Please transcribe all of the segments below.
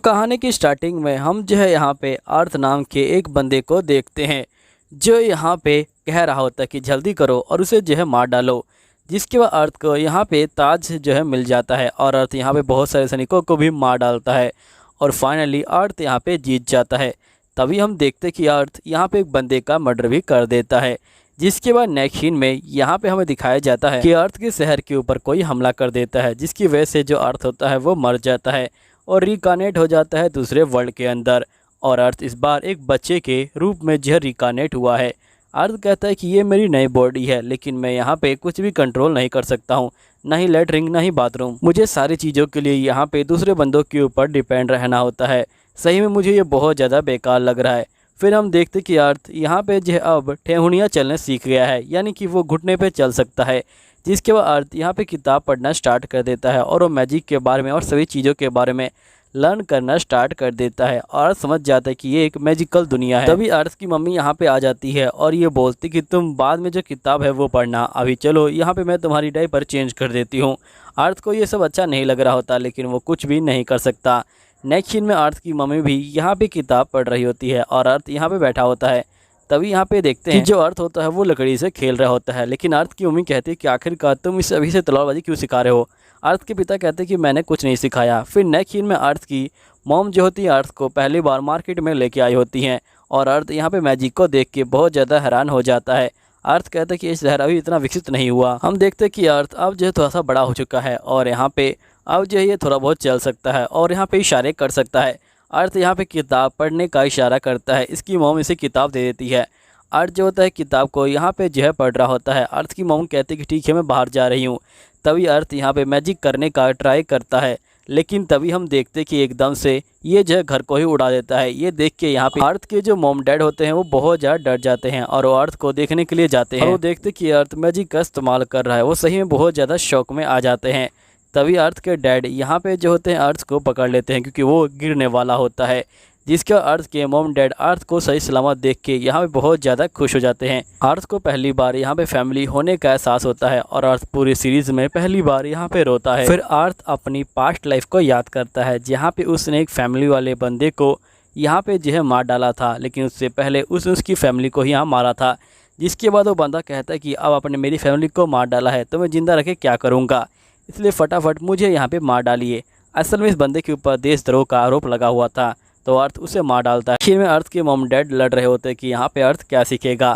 कहानी की स्टार्टिंग में हम जो है यहाँ पे अर्थ नाम के एक बंदे को देखते हैं जो यहाँ पे कह रहा होता है कि जल्दी करो और उसे जो है मार डालो। जिसके बाद अर्थ को यहाँ पे ताज जो है मिल जाता है और अर्थ यहाँ पे बहुत सारे सैनिकों को भी मार डालता है और फाइनली अर्थ यहाँ पे जीत जाता है। तभी हम देखते कि अर्थ यहाँ पे एक बंदे का मर्डर भी कर देता है। जिसके बाद नेक्स्ट सीन में यहाँ पे हमें दिखाया जाता है कि अर्थ के शहर के ऊपर कोई हमला कर देता है, जिसकी वजह से जो अर्थ होता है वो मर जाता है और रिकानेट हो जाता है दूसरे वर्ल्ड के अंदर। और अर्थ इस बार एक बच्चे के रूप में जो रिकानेट हुआ है। अर्थ कहता है कि ये मेरी नई बॉडी है, लेकिन मैं यहाँ पे कुछ भी कंट्रोल नहीं कर सकता हूँ, ना ही लेटरिन ना ही बाथरूम। मुझे सारी चीज़ों के लिए यहाँ पे दूसरे बंदों के ऊपर डिपेंड रहना होता है। सही में मुझे ये बहुत ज़्यादा बेकार लग रहा है। फिर हम देखते कि अर्थ यहाँ पे जो अब ठेहुनियाँ चलने सीख गया है, यानी कि वो घुटने पे चल सकता है। जिसके बाद अर्थ यहाँ पे किताब पढ़ना स्टार्ट कर देता है और वो मैजिक के बारे में और सभी चीज़ों के बारे में लर्न करना स्टार्ट कर देता है और समझ जाता है कि ये एक मैजिकल दुनिया है। तभी अर्थ की मम्मी यहाँ पे आ जाती है और ये बोलती कि तुम बाद में जो किताब है वो पढ़ना, अभी चलो यहाँ पे मैं तुम्हारी डायपर चेंज कर देती हूँ। अर्थ को ये सब अच्छा नहीं लग रहा होता, लेकिन वो कुछ भी नहीं कर सकता। नेक्स्ट सीन में अर्थ की मम्मी भी यहाँ पे किताब पढ़ रही होती है और अर्थ यहाँ पे बैठा होता है। तभी यहाँ पे देखते हैं कि जो अर्थ होता है वो लकड़ी से खेल रहा होता है, लेकिन अर्थ की मम्मी कहती है कि आखिरकार तुम इसे अभी से तलवारबाजी क्यों सिखा रहे हो। अर्थ के पिता कहते हैं कि मैंने कुछ नहीं सिखाया। फिर नेक्स्ट सीन में अर्थ की मॉम जो होती है अर्थ को पहली बार मार्केट में लेके आई होती हैं और अर्थ यहाँ पे मैजिक को देख के बहुत ज़्यादा हैरान हो जाता है। अर्थ कहता है कि ये शहर अभी इतना विकसित नहीं हुआ। हम देखते हैं कि अर्थ अब जो है थोड़ा सा बड़ा हो चुका है और यहाँ पे अब जो है ये थोड़ा बहुत चल सकता है और यहाँ पे इशारे कर सकता है। अर्थ यहाँ पे किताब पढ़ने का इशारा करता है। इसकी मॉम इसे किताब दे देती है। अर्थ जो होता है किताब को यहाँ पे जो है पढ़ रहा होता है। अर्थ की मॉम कहती है कि ठीक है मैं बाहर जा रही हूँ। तभी अर्थ यहाँ पे मैजिक करने का ट्राई करता है, लेकिन तभी हम देखते कि एकदम से ये जो है घर को ही उड़ा देता है। ये देख के यहाँ पे अर्थ के जो मॉम डैड होते हैं वो बहुत ज़्यादा डर जाते हैं और वो अर्थ को देखने के लिए जाते हैं और वो देखते कि अर्थ मैजिक का इस्तेमाल कर रहा है। वो सही में बहुत ज़्यादा शौक में आ जाते हैं। तभी अर्थ के डैड यहाँ पे जो होते हैं अर्थ को पकड़ लेते हैं क्योंकि वो गिरने वाला होता है। जिसके अर्थ के मॉम डैड अर्थ को सही सलामत देख के यहाँ पे बहुत ज़्यादा खुश हो जाते हैं। अर्थ को पहली बार यहाँ पे फैमिली होने का एहसास होता है और अर्थ पूरी सीरीज़ में पहली बार यहाँ पे रोता है। फिर अर्थ अपनी पास्ट लाइफ को याद करता है जहाँ पे उसने एक फैमिली वाले बंदे को यहाँ पे जो है मार डाला था, लेकिन उससे पहले उसकी फैमिली को यहाँ मारा था। जिसके बाद वो बंदा कहता है कि अब आपने मेरी फैमिली को मार डाला है तो मैं ज़िंदा रखे क्या करूँगा, इसलिए फटाफट मुझे यहाँ पे मार डालिए। असल में इस बंदे के ऊपर देशद्रोह का आरोप लगा हुआ था, तो अर्थ उसे मार डालता है। सीन में अर्थ के मॉम डैड लड़ रहे होते हैं कि यहाँ पे अर्थ क्या सीखेगा।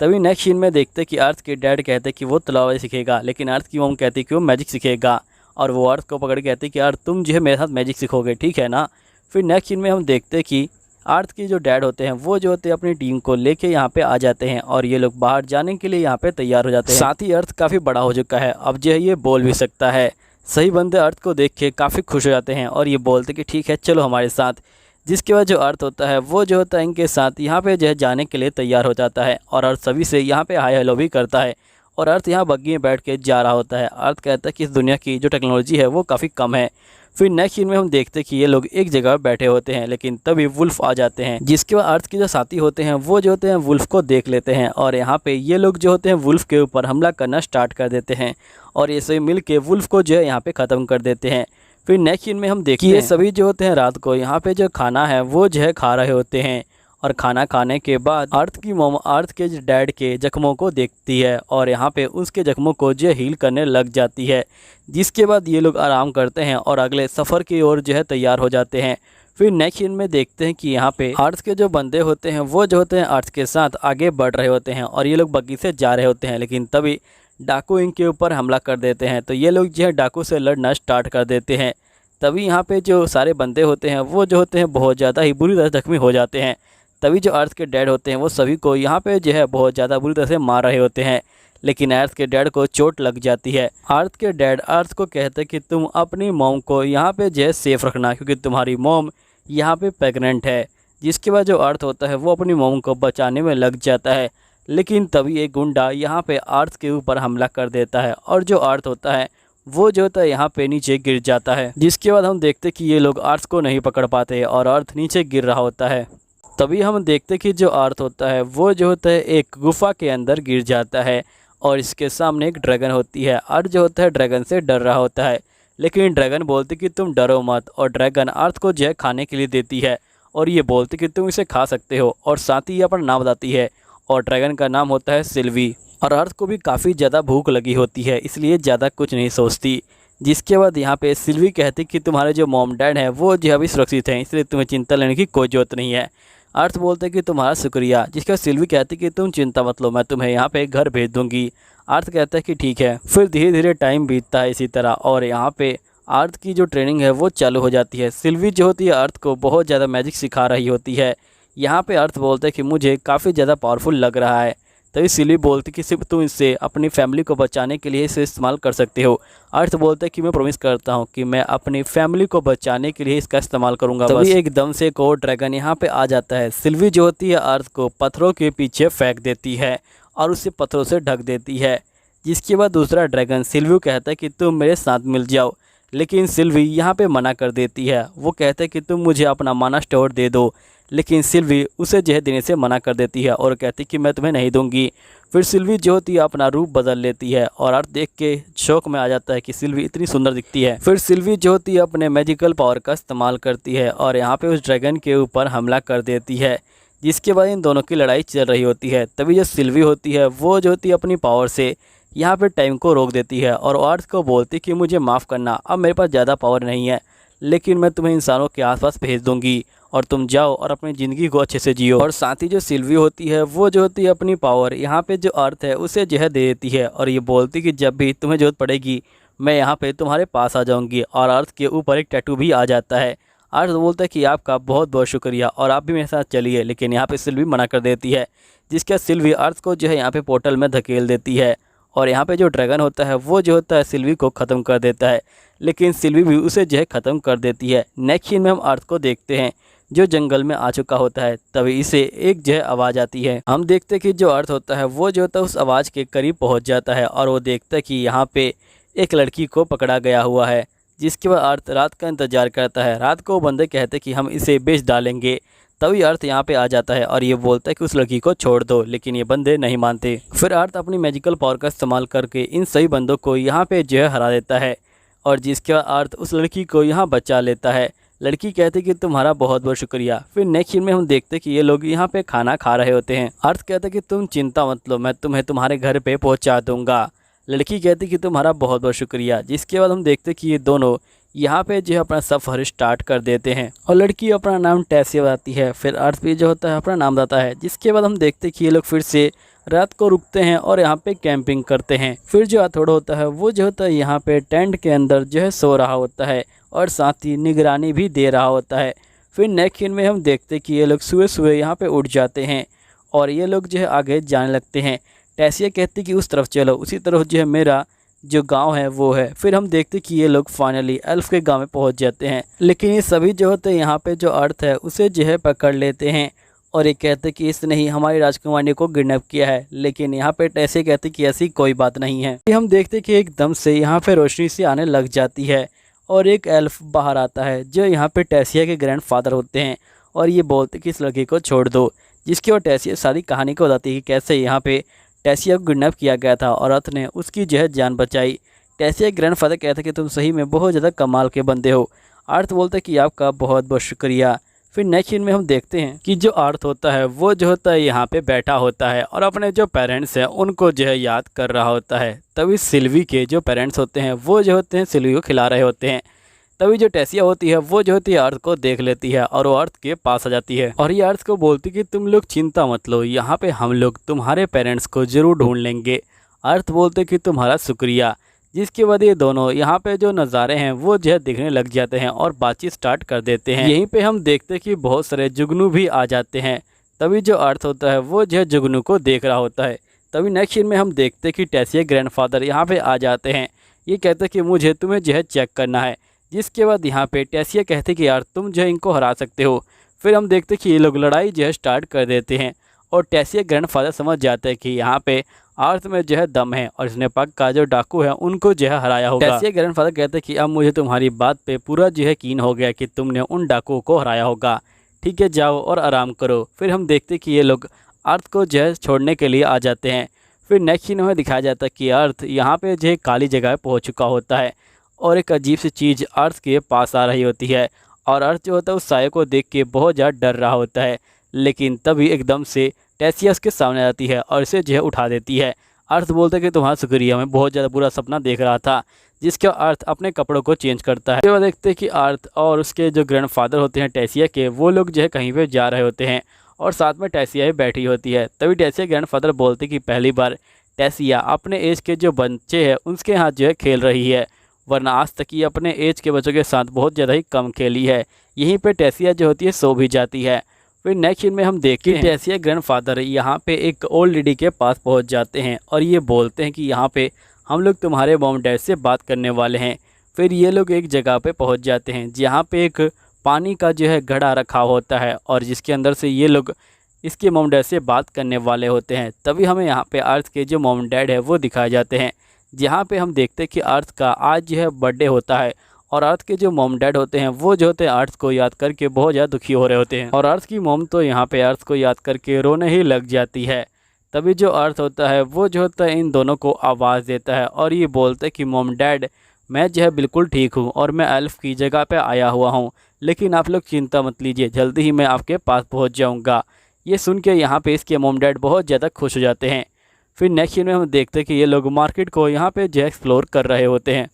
तभी नेक्स्ट सीन में देखते कि अर्थ के डैड कहते हैं कि वो तलवार सीखेगा, लेकिन अर्थ की मॉम कहती है कि वो मैजिक सीखेगा और वो अर्थ को पकड़ के कहती है कि अर्थ तुम जो है मेरे साथ मैजिक सीखोगे, ठीक है ना। फिर नेक्स्ट सीन में हम देखते हैं कि अर्थ के जो डैड होते हैं वो जो होते हैं अपनी टीम को लेके यहाँ पे आ जाते हैं और ये लोग बाहर जाने के लिए यहाँ पे तैयार हो जाते हैं। साथ ही अर्थ काफ़ी बड़ा हो चुका है, अब जो है ये बोल भी सकता है। सही बंदे अर्थ को देख के काफ़ी खुश हो जाते हैं और ये बोलते कि ठीक है चलो हमारे साथ। जिसके बाद जो अर्थ होता है वो जो होता है इनके साथ यहाँ पे जो है जाने के लिए तैयार हो जाता है और अर्थ सभी से यहाँ पे हाय हेलो भी करता है और अर्थ यहाँ बग्गी में बैठ के जा रहा होता है। अर्थ कहता है कि इस दुनिया की जो टेक्नोलॉजी है वो काफ़ी कम है। फिर नेक्स्ट सीन में हम देखते हैं कि ये लोग एक जगह बैठे होते हैं, लेकिन तभी वुल्फ आ जाते हैं। जिसके बाद अर्थ के जो साथी होते हैं वो जो होते हैं वुल्फ को देख लेते हैं और यहाँ पे ये लोग जो होते हैं वुल्फ के ऊपर हमला करना स्टार्ट कर देते हैं और ये सभी मिल के वुल्फ को जो है यहाँ पे ख़त्म कर देते हैं। फिर नेक्स्ट सीन में हम देखते हैं ये सभी जो होते हैं रात को यहाँ पे जो खाना है वो जो है खा रहे होते हैं और खाना खाने के बाद अर्थ की मॉम अर्थ के डैड के जख्मों को देखती है और यहाँ पे उसके जख्मों को जो हील करने लग जाती है। जिसके बाद ये लोग आराम करते हैं और अगले सफ़र की ओर जो है तैयार हो जाते हैं। फिर नेक्स्ट सीन में देखते हैं कि यहाँ पे अर्थ के जो बंदे होते हैं वो जो होते हैं अर्थ के साथ आगे बढ़ रहे होते हैं और ये लोग बग्गी से जा रहे होते हैं, लेकिन तभी डाकू इनके ऊपर हमला कर देते हैं। तो ये लोग जो है डाकू से लड़ना स्टार्ट कर देते हैं। तभी यहाँ पे जो सारे बंदे होते हैं वो जो होते हैं बहुत ज़्यादा ही बुरी तरह जख्मी हो जाते हैं। तभी जो अर्थ के डैड होते हैं वो सभी को यहाँ पे जो है बहुत ज़्यादा बुरी तरह से मार रहे होते हैं, लेकिन अर्थ के डैड को चोट लग जाती है। अर्थ के डैड अर्थ को कहते हैं कि तुम अपनी मॉम को यहाँ पे जो है सेफ रखना क्योंकि तुम्हारी मॉम यहाँ पे प्रेग्नेंट है। जिसके बाद जो अर्थ होता है वो अपनी मॉम को बचाने में लग जाता है, लेकिन तभी एक गुंडा यहाँ पे अर्थ के ऊपर हमला कर देता है और जो अर्थ होता है वो जो होता है यहाँ पे नीचे गिर जाता है। जिसके बाद हम देखते कि ये लोग अर्थ को नहीं पकड़ पाते और अर्थ नीचे गिर रहा होता है। तभी हम देखते कि जो अर्थ होता है वो जो होता है एक गुफा के अंदर गिर जाता है और इसके सामने एक ड्रैगन होती है। अर्थ जो होता है ड्रैगन से डर रहा होता है। लेकिन ड्रैगन बोलती कि तुम डरो मत, और ड्रैगन अर्थ को जो है खाने के लिए देती है और ये बोलती कि तुम इसे खा सकते हो, और साथ ही ये अपना नाम बताती है और ड्रैगन का नाम होता है सिल्वी। और अर्थ को भी काफ़ी ज़्यादा भूख लगी होती है, इसलिए ज़्यादा कुछ नहीं सोचती। जिसके बाद यहाँ पे सिल्वी कहती कि तुम्हारे जो मॉम डैड हैं वो जो अभी सुरक्षित हैं, इसलिए तुम्हें चिंता लेने की कोई ज़रूरत नहीं है। अर्थ बोलते कि तुम्हारा शुक्रिया, जिसका सिल्वी कहती कि तुम चिंता मत लो, मैं तुम्हें यहाँ पे घर भेज दूँगी। अर्थ कहता है कि ठीक है। फिर धीरे धीरे टाइम बीतता है इसी तरह, और यहाँ पे अर्थ की जो ट्रेनिंग है वो चालू हो जाती है। सिल्वी जो होती है अर्थ को बहुत ज़्यादा मैजिक सिखा रही होती है। यहाँ पे अर्थ बोलते हैं कि मुझे काफ़ी ज़्यादा पावरफुल लग रहा है। तभी सिल्वी बोलती कि सिर्फ तुम इससे अपनी फैमिली को बचाने के लिए इसे इस्तेमाल कर सकते हो। अर्थ बोलता है कि मैं प्रॉमिस करता हूँ कि मैं अपनी फैमिली को बचाने के लिए इसका इस्तेमाल करूँगा। तभी एकदम से एक और ड्रैगन यहाँ पे आ जाता है। सिल्वी जो होती है अर्थ को पत्थरों के पीछे फेंक देती है और उसे पत्थरों से ढक देती है। जिसके बाद दूसरा ड्रैगन सिल्वी कहता है कि तुम मेरे साथ मिल जाओ, लेकिन सिल्वी यहाँ पे मना कर देती है। वो कहते हैं कि तुम मुझे अपना माना स्टोर दे दो, लेकिन सिल्वी उसे जो है देने से मना कर देती है और कहती कि मैं तुम्हें नहीं दूंगी। फिर सिल्वी जो होती है अपना रूप बदल लेती है और अर्थ देख के शौक में आ जाता है कि सिल्वी इतनी सुंदर दिखती है। फिर सिल्वी जो होती है अपने मैजिकल पावर का इस्तेमाल करती है और यहाँ पे उस ड्रैगन के ऊपर हमला कर देती है। जिसके बाद इन दोनों की लड़ाई चल रही होती है। तभी जो सिल्वी होती है वो जो होती है अपनी पावर से यहाँ पे टाइम को रोक देती है और अर्थ को बोलती कि मुझे माफ़ करना, अब मेरे पास ज़्यादा पावर नहीं है, लेकिन मैं तुम्हें इंसानों के आसपास भेज दूंगी और तुम जाओ और अपनी ज़िंदगी को अच्छे से जियो। और साथ ही जो सिल्वी होती है वो जो होती है अपनी पावर यहाँ पे जो अर्थ है उसे जो है दे देती है और ये बोलती कि जब भी तुम्हें ज़रूरत पड़ेगी मैं यहाँ पे तुम्हारे पास आ जाऊँगी। और अर्थ के ऊपर एक टैटू भी आ जाता है। अर्थ बोलता है कि आपका बहुत बहुत शुक्रिया और आप भी मेरे साथ चलिए, लेकिन यहाँ पे सिल्वी मना कर देती है। जिसका सिल्वी अर्थ को जो है यहाँ पे पोर्टल में धकेल देती है और यहाँ पे जो ड्रैगन होता है वो जो होता है सिल्वी को ख़त्म कर देता है, लेकिन सिल्वी भी उसे जो है ख़त्म कर देती है। नेक्स्ट सीन में हम अर्थ को देखते हैं जो जंगल में आ चुका होता है। तभी इसे एक जो है आवाज़ आती है। हम देखते हैं कि जो अर्थ होता है वो जो होता है उस आवाज़ के करीब पहुँच जाता है और वो देखता है कि यहाँ पे एक लड़की को पकड़ा गया हुआ है। जिसके बाद अर्थ रात का इंतज़ार करता है। रात को वो बंदे कहते कि हम इसे बेच डालेंगे। तभी अर्थ यहाँ पे आ जाता है और ये बोलता है कि उस लड़की को छोड़ दो, लेकिन ये बंदे नहीं मानते। फिर अर्थ अपनी मैजिकल पावर का इस्तेमाल करके इन सभी बंदों को यहाँ पे जो है हरा देता है और जिसके बाद अर्थ उस लड़की को यहाँ बचा लेता है। लड़की कहती कि तुम्हारा बहुत बहुत शुक्रिया। फिर नेक्स्ट सीन में हम देखते कि ये लोग यहाँ पे खाना खा रहे होते हैं। अर्थ कहता कि तुम चिंता मत लो, मैं तुम्हें तुम्हारे घर पे पहुँचा दूँगा। लड़की कहती कि तुम्हारा बहुत बहुत शुक्रिया। जिसके बाद हम देखते कि ये दोनों यहाँ पे जो है अपना सफ़र स्टार्ट कर देते हैं और लड़की अपना नाम टेसिया बताती है। फिर अर्थ भी जो होता है अपना नाम बताता है। जिसके बाद हम देखते कि ये लोग फिर से रात को रुकते हैं और यहाँ पे कैंपिंग करते हैं। फिर जो हथौड़ा होता है वो जो होता है यहाँ पे टेंट के अंदर जो है सो रहा होता है और साथ ही निगरानी भी दे रहा होता है। फिर नेक्स्ट सीन में हम देखते कि ये लोग सुबह सुबह यहाँ पे उठ जाते हैं और ये लोग जो है आगे जाने लगते हैं। टेसिया कहती कि उस तरफ चलो, उसी तरफ जो है मेरा जो गांव है वो है। फिर हम देखते कि ये लोग फाइनली एल्फ के गांव में पहुंच जाते हैं, लेकिन ये सभी जो होते हैं यहाँ पे जो अर्थ है उसे जो है पकड़ लेते हैं और ये कहते कि इसने ही हमारी राजकुमारी को किडनैप किया है। लेकिन यहाँ पे टेसिया कहते कि ऐसी कोई बात नहीं है। हम देखते कि एकदम से यहाँ पे रोशनी सी आने लग जाती है और एक एल्फ बाहर आता है जो यहाँ पे टेसिया के ग्रैंडफादर होते हैं और ये बोलते कि इस लड़की को छोड़ दो। जिसकी वजह टेसिया सारी कहानी को बताती है कि कैसे यहाँ पे टेसिया को किडनैप किया गया था और अर्थ ने उसकी जो है जान बचाई। टेसिया के ग्रैंडफादर कहते हैं कि तुम सही में बहुत ज़्यादा कमाल के बंदे हो। अर्थ बोलते कि आपका बहुत बहुत शुक्रिया। फिर नेक्स्ट सीन में हम देखते हैं कि जो अर्थ होता है वो जो होता है यहाँ पे बैठा होता है और अपने जो पेरेंट्स हैं उनको जो है याद कर रहा होता है। तभी सिल्वी के जो पेरेंट्स होते हैं वो जो होते हैं सिल्वी को खिला रहे होते हैं। तभी जो टेसिया होती है वो जो होती है अर्थ को देख लेती है और वो अर्थ के पास आ जाती है और ये अर्थ को बोलती कि तुम लोग चिंता मत लो, यहाँ पे हम लोग तुम्हारे पेरेंट्स को ज़रूर ढूंढ लेंगे। अर्थ बोलते कि तुम्हारा शुक्रिया। जिसके बाद ये दोनों यहाँ पे जो नज़ारे हैं वो जो है दिखने लग जाते हैं और बातचीत स्टार्ट कर देते हैं। यहीं पे हम देखते कि बहुत सारे जुगनू भी आ जाते हैं। तभी जो अर्थ होता है वो जो है जुगनू को देख रहा होता है। तभी नेक्स्ट सीन में हम देखते कि टेसिया ग्रैंडफादर यहाँ पे आ जाते हैं। ये कहते कि मुझे तुम्हें जो है चेक करना है। जिसके बाद यहाँ पे टेसिया कहते कि यार तुम जो है इनको हरा सकते हो। फिर हम देखते कि ये लोग लड़ाई जो है स्टार्ट कर देते हैं और टेसिया ग्रैंडफादर समझ जाते हैं कि यहाँ पे अर्थ में जो है दम है और इसने पग का जो डाकू है उनको जो है हराया होगा। टेसिया ग्रैंडफादर कहते हैं कि अब मुझे तुम्हारी बात पे पूरा जो है यकीन हो गया कि तुमने उन डाकुओं को हराया होगा। ठीक है, जाओ और आराम करो। फिर हम देखते कि ये लोग अर्थ को जो है छोड़ने के लिए आ जाते हैं। फिर नेक्स्ट सीन में दिखाया जाता है कि अर्थ यहाँ पे जो है काली जगह पहुँच चुका होता है और एक अजीब सी चीज़ अर्थ के पास आ रही होती है। और अर्थ जो होता है उस साये को देख के बहुत ज़्यादा डर रहा होता है, लेकिन तभी एकदम से टेसिया उसके सामने आती है और इसे जो है उठा देती है। अर्थ बोलता है कि तुम्हारा शुक्रिया, मैं बहुत ज़्यादा बुरा सपना देख रहा था। जिसके अर्थ अपने कपड़ों को चेंज करता है। उसके बाद देखते हैं कि अर्थ और उसके जो ग्रैंडफादर होते हैं टेसिया के, वो लोग जो है कहीं पे जा रहे होते हैं और साथ में टेसिया भी बैठी होती है। तभी टेसिया ग्रैंडफादर बोलते कि पहली बार टेसिया अपने एज के जो बच्चे हैं उनके हाथ जो है खेल रही है, वरना आज तक ये अपने एज के बच्चों के साथ बहुत ज़्यादा ही कम खेली है। यहीं पे टेसिया जो होती है सो भी जाती है। फिर नेक्स्ट सीन में हम देखते हैं टेसिया ग्रैंडफादर यहाँ पे एक ओल्ड लेडी के पास पहुँच जाते हैं और ये बोलते हैं कि यहाँ पे हम लोग तुम्हारे मॉम डैड से बात करने वाले हैं। फिर ये लोग एक जगह पे पहुँच जाते हैं जहाँ पे एक पानी का जो है घड़ा रखा होता है और जिसके अंदर से ये लोग इसके मॉम डैड से बात करने वाले होते हैं। तभी हमें यहाँ पे अर्थ के जो मॉम डैड है वो दिखाए जाते हैं, जहाँ पे हम देखते हैं कि अर्थ का आज जो है बर्थडे होता है और अर्थ के जो मॉम डैड होते हैं वो जो होते हैं अर्थ को याद करके बहुत ज़्यादा दुखी हो रहे होते हैं। और अर्थ की मॉम तो यहाँ पे अर्थ को याद करके रोने ही लग जाती है। तभी जो अर्थ होता है वो जो होता है इन दोनों को आवाज़ देता है और ये बोलता है कि मॉम डैड, मैं जो है बिल्कुल ठीक हूँ और मैं एल्फ की जगह पे आया हुआ हूँ, लेकिन आप लोग चिंता मत लीजिए, जल्दी ही मैं आपके पास पहुँच जाऊँगा। ये सुन के यहाँ पे इसके मॉम डैड बहुत ज़्यादा खुश हो जाते हैं। फिर नेक्स्ट सीन में हम देखते हैं कि ये लोग मार्केट को यहाँ पे जो एक्सप्लोर कर रहे होते हैं।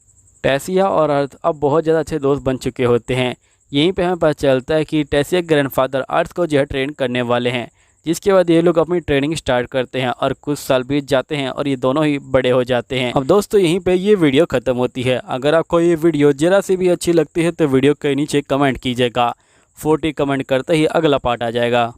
टेसिया और अर्थ अब बहुत ज़्यादा अच्छे दोस्त बन चुके होते हैं। यहीं पे हमें पता चलता है कि टेसिया ग्रैंडफादर अर्थ को जो है ट्रेन करने वाले हैं, जिसके बाद ये लोग अपनी ट्रेनिंग स्टार्ट करते हैं और कुछ साल बीत जाते हैं और ये दोनों ही बड़े हो जाते हैं। अब दोस्तों यहीं पे ये वीडियो ख़त्म होती है। अगर आपको ये वीडियो ज़रा सी भी अच्छी लगती है तो वीडियो के नीचे कमेंट कीजिएगा। 40 कमेंट करते ही अगला पार्ट आ जाएगा।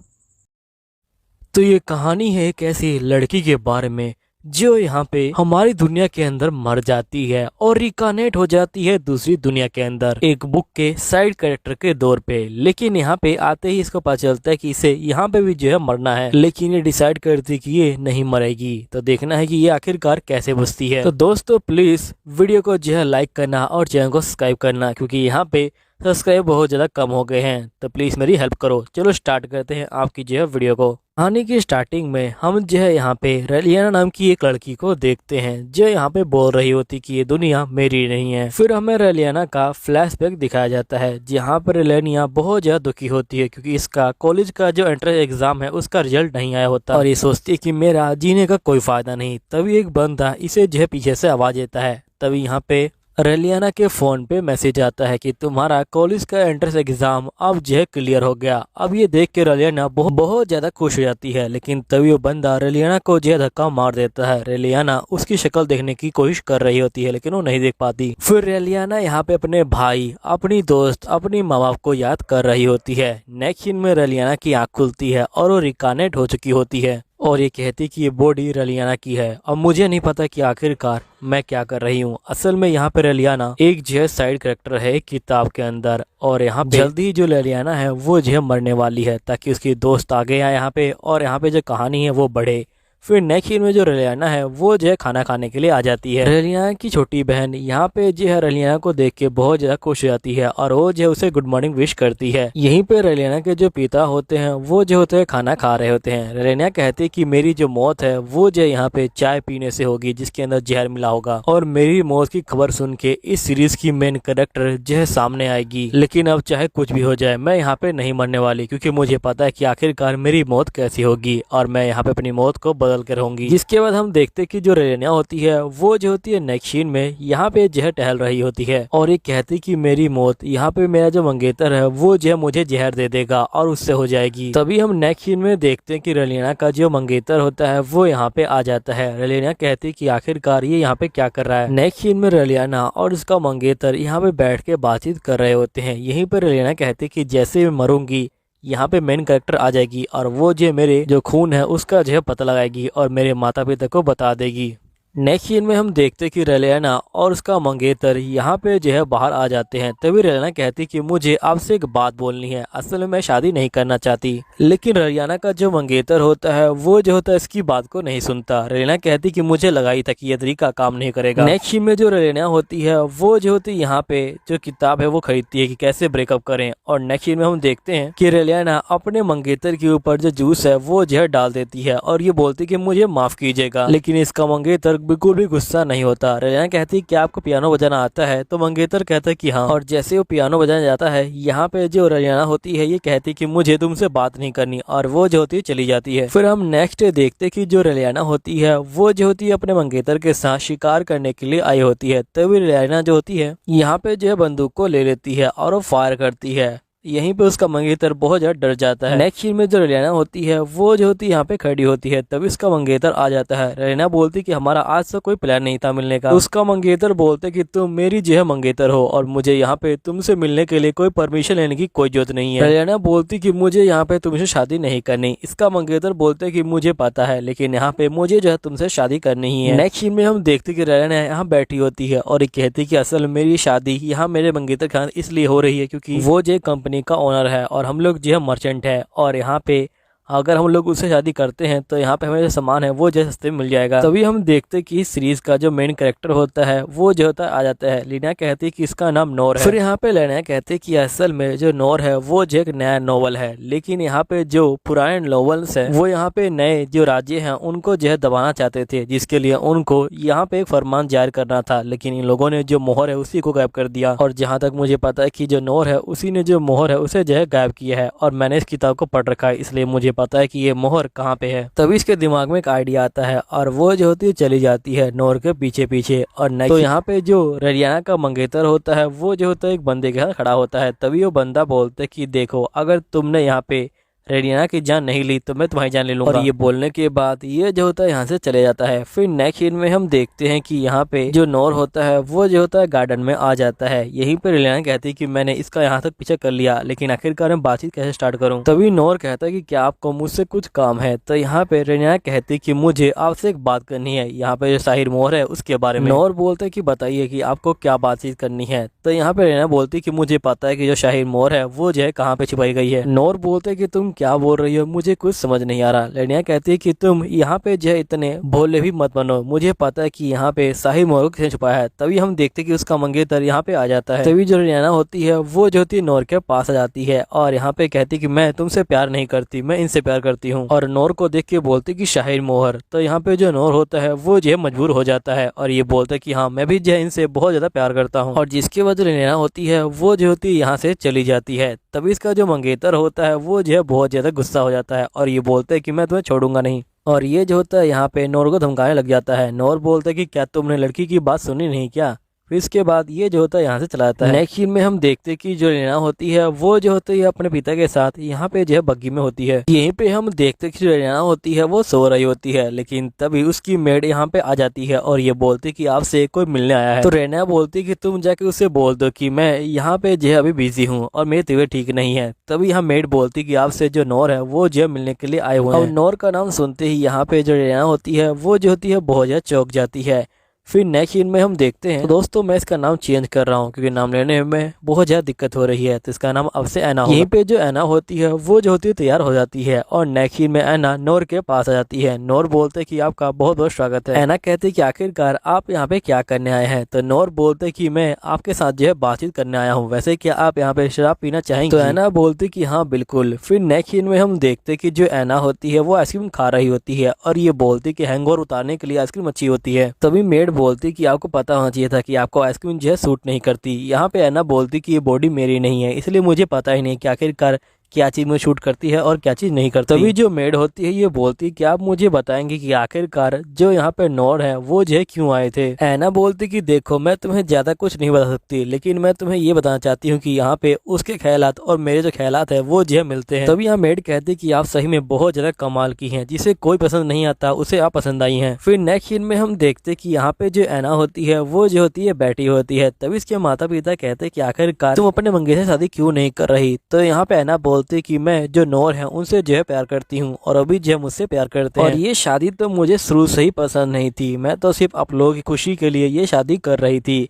तो ये कहानी है एक ऐसी लड़की के बारे में जो यहाँ पे हमारी दुनिया के अंदर मर जाती है और रिकानेट हो जाती है दूसरी दुनिया के अंदर एक बुक के साइड कैरेक्टर के दौर पे। लेकिन यहाँ पे आते ही इसको पता चलता है कि इसे यहाँ पे भी जो है मरना है, लेकिन ये डिसाइड करती है कि ये नहीं मरेगी। तो देखना है कि ये आखिरकार कैसे बचती है। तो दोस्तों प्लीज वीडियो को जो है लाइक करना और चैनल को सब्सक्राइब करना, क्योंकि यहाँ पे सब्सक्राइब बहुत ज़्यादा कम हो गए हैं। तो प्लीज़ मेरी हेल्प करो। चलो स्टार्ट करते हैं आपकी जो है वीडियो को। कहानी की स्टार्टिंग में हम जो है यहाँ पे रेलियाना नाम की एक लड़की को देखते हैं जो यहाँ पे बोल रही होती कि ये दुनिया मेरी नहीं है। फिर हमें रेलियाना का फ्लैशबैक दिखाया जाता है जहाँ पर रेलियाना बहुत ज़्यादा दुखी होती है क्योंकि इसका कॉलेज का जो एंट्रेंस एग्जाम है उसका रिजल्ट नहीं आया होता और ये सोचती है कि मेरा जीने का कोई फायदा नहीं। तभी एक बंदा इसे जो है पीछे से आवाज़ देता है। तभी यहाँ पे रेलियाना के फ़ोन पे मैसेज आता है कि तुम्हारा कॉलेज का एंट्रेंस एग्ज़ाम अब जो है क्लियर हो गया। अब ये देख के रेलियाना बहुत ज़्यादा खुश हो जाती है, लेकिन तभी वो बंदा रेलियाना को जो है धक्का मार देता है। रेलियाना उसकी शक्ल देखने की कोशिश कर रही होती है लेकिन वो नहीं देख पाती। फिर रेलियाना यहाँ पे अपने भाई, अपनी दोस्त, अपनी माँ बाप को याद कर रही होती है। नेक्स्ट सीन में रेलियाना की आँख खुलती है और वो रिकानेट हो चुकी होती है और ये कहती कि ये बॉडी रेलियाना की है। अब मुझे नहीं पता कि आखिरकार मैं क्या कर रही हूँ। असल में यहाँ पे रेलियाना एक जो है साइड कैरेक्टर है किताब के अंदर और यहाँ पे जल्दी ही जो रेलियाना है वो जो है मरने वाली है ताकि उसकी दोस्त आगे आए यहाँ पे और यहाँ पे जो कहानी है वो बढ़े। फिर नेक्स्ट सीन में जो रेलियाना है वो जो है खाना खाने के लिए आ जाती है। रेलियाना की छोटी बहन यहाँ पे जो है रेलियाना को देख के बहुत ज्यादा खुश हो जाती है और वो जो है उसे गुड मॉर्निंग विश करती है। यहीं पे रेलियाना के जो पिता होते हैं वो जो होते हैं खाना खा रहे होते हैं। रेलियाना कहती है कि मेरी जो मौत है वो जो है यहाँ पे चाय पीने से होगी जिसके अंदर जहर मिला होगा और मेरी मौत की खबर सुन के इस सीरीज की मेन कैरेक्टर जो है सामने आएगी। लेकिन अब चाहे कुछ भी हो जाए मैं यहाँ पे नहीं मरने वाली, क्योंकि मुझे पता है कि आखिरकार मेरी मौत कैसी होगी और मैं यहाँ पे अपनी मौत को बदल कर रहूंगी। जिसके बाद हम देखते कि जो रेलियाना होती है वो जो होती है नेक्स्ट सीन में यहाँ पे जहर टहल रही होती है और ये कहती कि मेरी मौत यहाँ पे मेरा जो मंगेतर है वो जो है मुझे जहर दे देगा और उससे हो जाएगी। तभी हम नेक्स्ट सीन में देखते हैं कि रेलियाना का जो मंगेतर होता है वो यहाँ पे आ जाता है। रेलियाना कहती कि आखिरकार ये यहाँ पे क्या कर रहा है। नेक्स्ट सीन में रेलियाना और उसका मंगेतर यहाँ पे बैठ के बातचीत कर रहे होते हैं। यहीं पर रेलियाना कहती कि जैसे मैं मरूंगी यहाँ पे मेन कैरेक्टर आ जाएगी और वो जो मेरे जो खून है उसका जो है पता लगाएगी और मेरे माता पिता को बता देगी। नेक्स्ट सीन में हम देखते कि रेलियाना और उसका मंगेतर यहाँ पे जो है बाहर आ जाते हैं। तभी रेलियाना कहती कि मुझे आपसे एक बात बोलनी है, असल में मैं शादी नहीं करना चाहती। लेकिन रेलियाना का जो मंगेतर होता है वो जो होता है इसकी बात को नहीं सुनता। रेलियाना कहती कि मुझे लगा ही था कि ये तरीका काम नहीं करेगा। नेक्स्ट सीन में जो रेलियाना होती है वो जो होती है यहाँ पे जो किताब है वो खरीदती है कि कैसे ब्रेकअप करें और नेक्स्ट सीन में हम देखते हैं कि रेलियाना अपने मंगेतर के ऊपर जो जूस है वो जो है डाल देती है और ये बोलती कि मुझे माफ कीजिएगा। लेकिन इसका मंगेतर बिल्कुल भी गुस्सा नहीं होता। रैना कहती है क्या आपको पियानो बजाना आता है? तो मंगेतर कहता है कि हाँ। और जैसे वो पियानो बजाने जाता है, यहाँ पे जो रैना होती है ये कहती कि मुझे तुमसे बात नहीं करनी, और वो जो होती है चली जाती है। फिर हम नेक्स्ट डे देखते कि जो रैना होती है वो जो होती है अपने मंगेतर के साथ शिकार करने के लिए आई होती है। तभी रैना जो होती है यहाँ पे जो है बंदूक को ले लेती है और वो फायर करती है। यहीं पे उसका मंगेतर बहुत ज्यादा डर जाता है। नेक्स्ट सीन में जो रैना होती है वो जो होती है यहाँ पे खड़ी होती है, तभी उसका मंगेतर आ जाता है। रैना बोलती कि हमारा आज तो कोई प्लान नहीं था मिलने का। उसका मंगेतर बोलते कि तुम मेरी जो है मंगेतर हो और मुझे यहाँ पे तुमसे मिलने के लिए कोई परमिशन लेने की कोई जरूरत नहीं है। रैना बोलती कि मुझे यहाँ पे तुमसे शादी नहीं करनी। इसका मंगेतर बोलते कि मुझे पता है, लेकिन यहाँ पे मुझे जो है तुमसे शादी करनी ही है। नेक्स्ट सीन में हम देखते कि रैना यहाँ बैठी होती है और कहती कि असल मेरी शादी यहाँ मेरे मंगेतर के साथ इसलिए हो रही है क्योंकि वो जो कंपनी का ओनर है और हम लोग जो है मर्चेंट है, और यहाँ पे अगर हम लोग उससे शादी करते हैं तो यहाँ पे हमें जो सामान है वो जो सस्ते में मिल जाएगा। तभी हम देखते कि इस सीरीज का जो मेन कैरेक्टर होता है वो जो होता है आ जाता है। लीना कहती है कि इसका नाम नोर है। फिर यहाँ पे लेना कहते हैं कि असल में जो नोर है वो जो एक नया नोवेल है, लेकिन यहाँ पे जो पुराने नोवेल्स है वो यहाँ पे नए जो राज्य हैं उनको जो है दबाना चाहते थे, जिसके लिए उनको यहाँ पे एक फरमान जारी करना था, लेकिन इन लोगों ने जो मोहर है उसी को गायब कर दिया। और जहाँ तक मुझे पता है कि जो नोर है उसी ने जो मोहर है उसे जो है गायब किया है, और मैंने इस किताब को पढ़ रखा है इसलिए मुझे पता है कि ये मोहर कहाँ पे है। तभी इसके दिमाग में एक आइडिया आता है और वो जो होती है चली जाती है नोर के पीछे पीछे। और तो यहाँ पे जो रैना का मंगेतर होता है वो जो होता है एक बंदे के साथ खड़ा होता है। तभी वो बंदा बोलता है कि देखो अगर तुमने यहाँ पे रैना की जान नहीं ली तो मैं तुम्हारी जान ले लूंगा। और ये बोलने के बाद ये जो होता है यहाँ से चले जाता है। फिर नेक्स्ट सीन में हम देखते हैं कि यहाँ पे जो नोर होता है वो जो होता है गार्डन में आ जाता है। यहीं पे रैना कहती है कि मैंने इसका यहाँ तक पीछा कर लिया, लेकिन आखिरकार मैं बातचीत कैसे स्टार्ट करूँ। तभी नोर कहता है कि क्या आपको मुझसे कुछ काम है। तो यहाँ पे रैना कहती है कि मुझे आपसे एक बात करनी है, यहाँ पे जो साहिर मोहर है उसके बारे में। नोर बोलते है कि बताइए कि आपको क्या बातचीत करनी है। तो यहाँ पे रैना बोलती है कि मुझे पता है कि जो शाहिर मोहर है वो जो है कहाँ पे छिपाई गई है। नोर बोलते है कि तुम क्या बोल रही हो, मुझे कुछ समझ नहीं आ रहा। रैना कहती है कि तुम यहाँ पे जो है इतने भोले भी मत बनो, मुझे पता है कि यहाँ पे शाहिर मोहर को किसने छुपाया है। तभी हम देखते कि उसका मंगेतर यहाँ पे आ जाता है। तभी जो रैना होती है वो जो होती है नोर के पास आ जाती है और यहाँ पे कहती कि मैं तुमसे प्यार नहीं करती, मैं इनसे प्यार करती हूँ। और नोर को देख के बोलती कि शाहिर मोहर। तो यहाँ पे जो नोर होता है वो जो है मजबूर हो जाता है और ये बोलता है कि हाँ मैं भी जो है इनसे बहुत ज्यादा प्यार करता हूँ। और जिसकी वजह रैना होती है वो जो होती है यहाँ से चली जाती है। तभी इसका जो मंगेतर होता है वो जो है बहुत ज्यादा गुस्सा हो जाता है और ये बोलते हैं कि मैं तुम्हें छोड़ूंगा नहीं। और ये जो होता है यहाँ पे नोर को धमकाने लग जाता है। नोर बोलता है कि क्या तुमने लड़की की बात सुनी नहीं क्या। फिर इसके बाद ये जो होता है यहाँ से चला जाता है। नेक्स्ट सीन में हम देखते हैं कि जो रैना होती है वो जो होती है अपने पिता के साथ यहाँ पे जो है बग्गी में होती है। यहीं पे हम देखते हैं कि जो रैना होती है वो सो रही होती है, लेकिन तभी उसकी मेड यहाँ पे आ जाती है और ये बोलती कि आपसे कोई मिलने आया है। तो रैना बोलती कि तुम जाके उसे बोल दो कि मैं यहाँ पे जो है अभी बिजी हूँ और मेरी तबीयत ठीक नहीं है। तभी यहाँ मेड बोलती कि आपसे जो नोर है वो जो है मिलने के लिए आए हुए हैं। और नोर का नाम सुनते ही यहाँ पे जो रैना होती है वो जो होती है बहुत ज्यादा चौंक जाती है। फिर नेक्स्ट सीन में हम देखते हैं, तो दोस्तों मैं इसका नाम चेंज कर रहा हूँ क्योंकि नाम लेने में बहुत ज्यादा दिक्कत हो रही है, तो इसका नाम अब से ऐना होगा। यहीं पे जो ऐना होती है वो जो होती है तैयार हो जाती है और नेक्स्ट सीन में ऐना नोर के पास आ जाती है। नोर बोलते कि आपका बहुत बहुत स्वागत है। ऐना कहते कि आखिरकार आप यहाँ पे क्या करने आए हैं। तो नोर बोलते कि मैं आपके साथ जो है बातचीत करने आया हूँ, वैसे क्या आप यहाँ पे शराब पीना चाहेंगे। तो ऐना बोलती कि हाँ बिल्कुल। फिर नेक्स्ट सीन में हम देखते कि जो ऐना होती है वो आइसक्रीम खा रही होती है और ये बोलती कि हैंगओवर उतारने के लिए आइसक्रीम अच्छी होती है। तभी मेड बोलती कि आपको पता होना चाहिए था कि आपको आइसक्रीम जो है सूट नहीं करती। यहाँ पे ऐना बोलती कि ये बॉडी मेरी नहीं है, इसलिए मुझे पता ही नहीं कि आखिरकार क्या चीज में शूट करती है और क्या चीज नहीं करती। तभी जो मेड होती है ये बोलती कि आप मुझे बताएंगे कि आखिरकार जो यहाँ पे नोर है वो जो है क्यों आए थे। ऐना बोलती कि देखो मैं तुम्हें ज्यादा कुछ नहीं बता सकती, लेकिन मैं तुम्हें ये बताना चाहती हूँ कि यहाँ पे उसके ख्यालात और मेरे जो ख्यालात है वो जो है मिलते हैं। तभी यहाँ मेड कहती कि आप सही में बहुत ज्यादा कमाल की हैं, जिसे कोई पसंद नहीं आता उसे आप पसंद आई हैं। फिर नेक्स्ट सीन में हम देखते कि यहाँ पे जो ऐना होती है वो जो होती है बैठी होती है। तभी इसके माता पिता कहते कि आखिरकार तुम अपने मंगे से शादी क्यों नहीं कर रही। तो यहाँ पे ऐना बोलती कि मैं जो नोर है उनसे जो है प्यार करती हूँ और अभी जो है मुझसे प्यार करते हैं, और ये शादी तो मुझे शुरू से ही पसंद नहीं थी, मैं तो सिर्फ आप लोगों की खुशी के लिए ये शादी कर रही थी।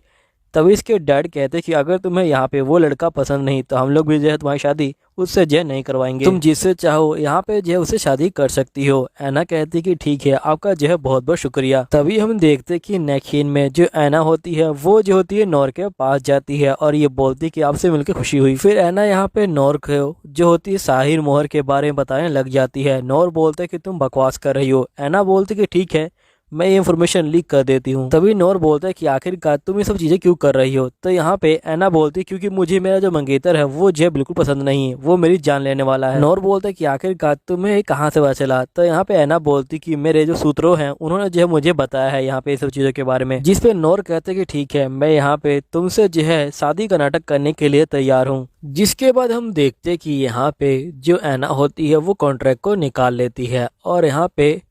तभी इसके डैड कहते कि अगर तुम्हें यहाँ पे वो लड़का पसंद नहीं तो हम लोग भी जो है तुम्हारी शादी उससे जो है नहीं करवाएंगे, तुम जिससे चाहो यहाँ पे जो है उससे शादी कर सकती हो। ऐना कहती कि ठीक है, आपका जो है बहुत बहुत शुक्रिया। तभी हम देखते कि नेक्स्ट सीन में जो ऐना होती है वो जो होती है नोर के पास जाती है और ये बोलती कि आपसे मिलकर खुशी हुई। फिर ऐना यहाँ पे नोर को जो होती है शाहिर मोहर के बारे में बताने लग जाती है। नोर बोलते कि तुम बकवास कर रही हो। ऐना बोलती कि ठीक है, मैं ये इन्फॉर्मेशन लीक कर देती हूँ। तभी नोर बोलता है कि आखिरकार तुम ये सब चीजें क्यों कर रही हो। तो यहाँ पे ऐना बोलती क्योंकि मुझे मेरा जो मंगेतर है वो जो है बिल्कुल पसंद नहीं है, वो मेरी जान लेने वाला है। नोर बोलता है कि आखिरकार तुम्हें कहाँ से पता चला। तो यहाँ पे ऐना बोलती कि मेरे जो सूत्रों हैं उन्होंने जो है मुझे बताया है यहाँ पे सब चीजों के बारे में, जिस पे नोर कहते कि ठीक है मैं यहाँ पे तुमसे जो है शादी का नाटक करने के लिए तैयार हूँ। जिसके बाद हम देखते कि यहाँ पे जो ऐना होती है वो कॉन्ट्रैक्ट को निकाल लेती है और यहाँ पे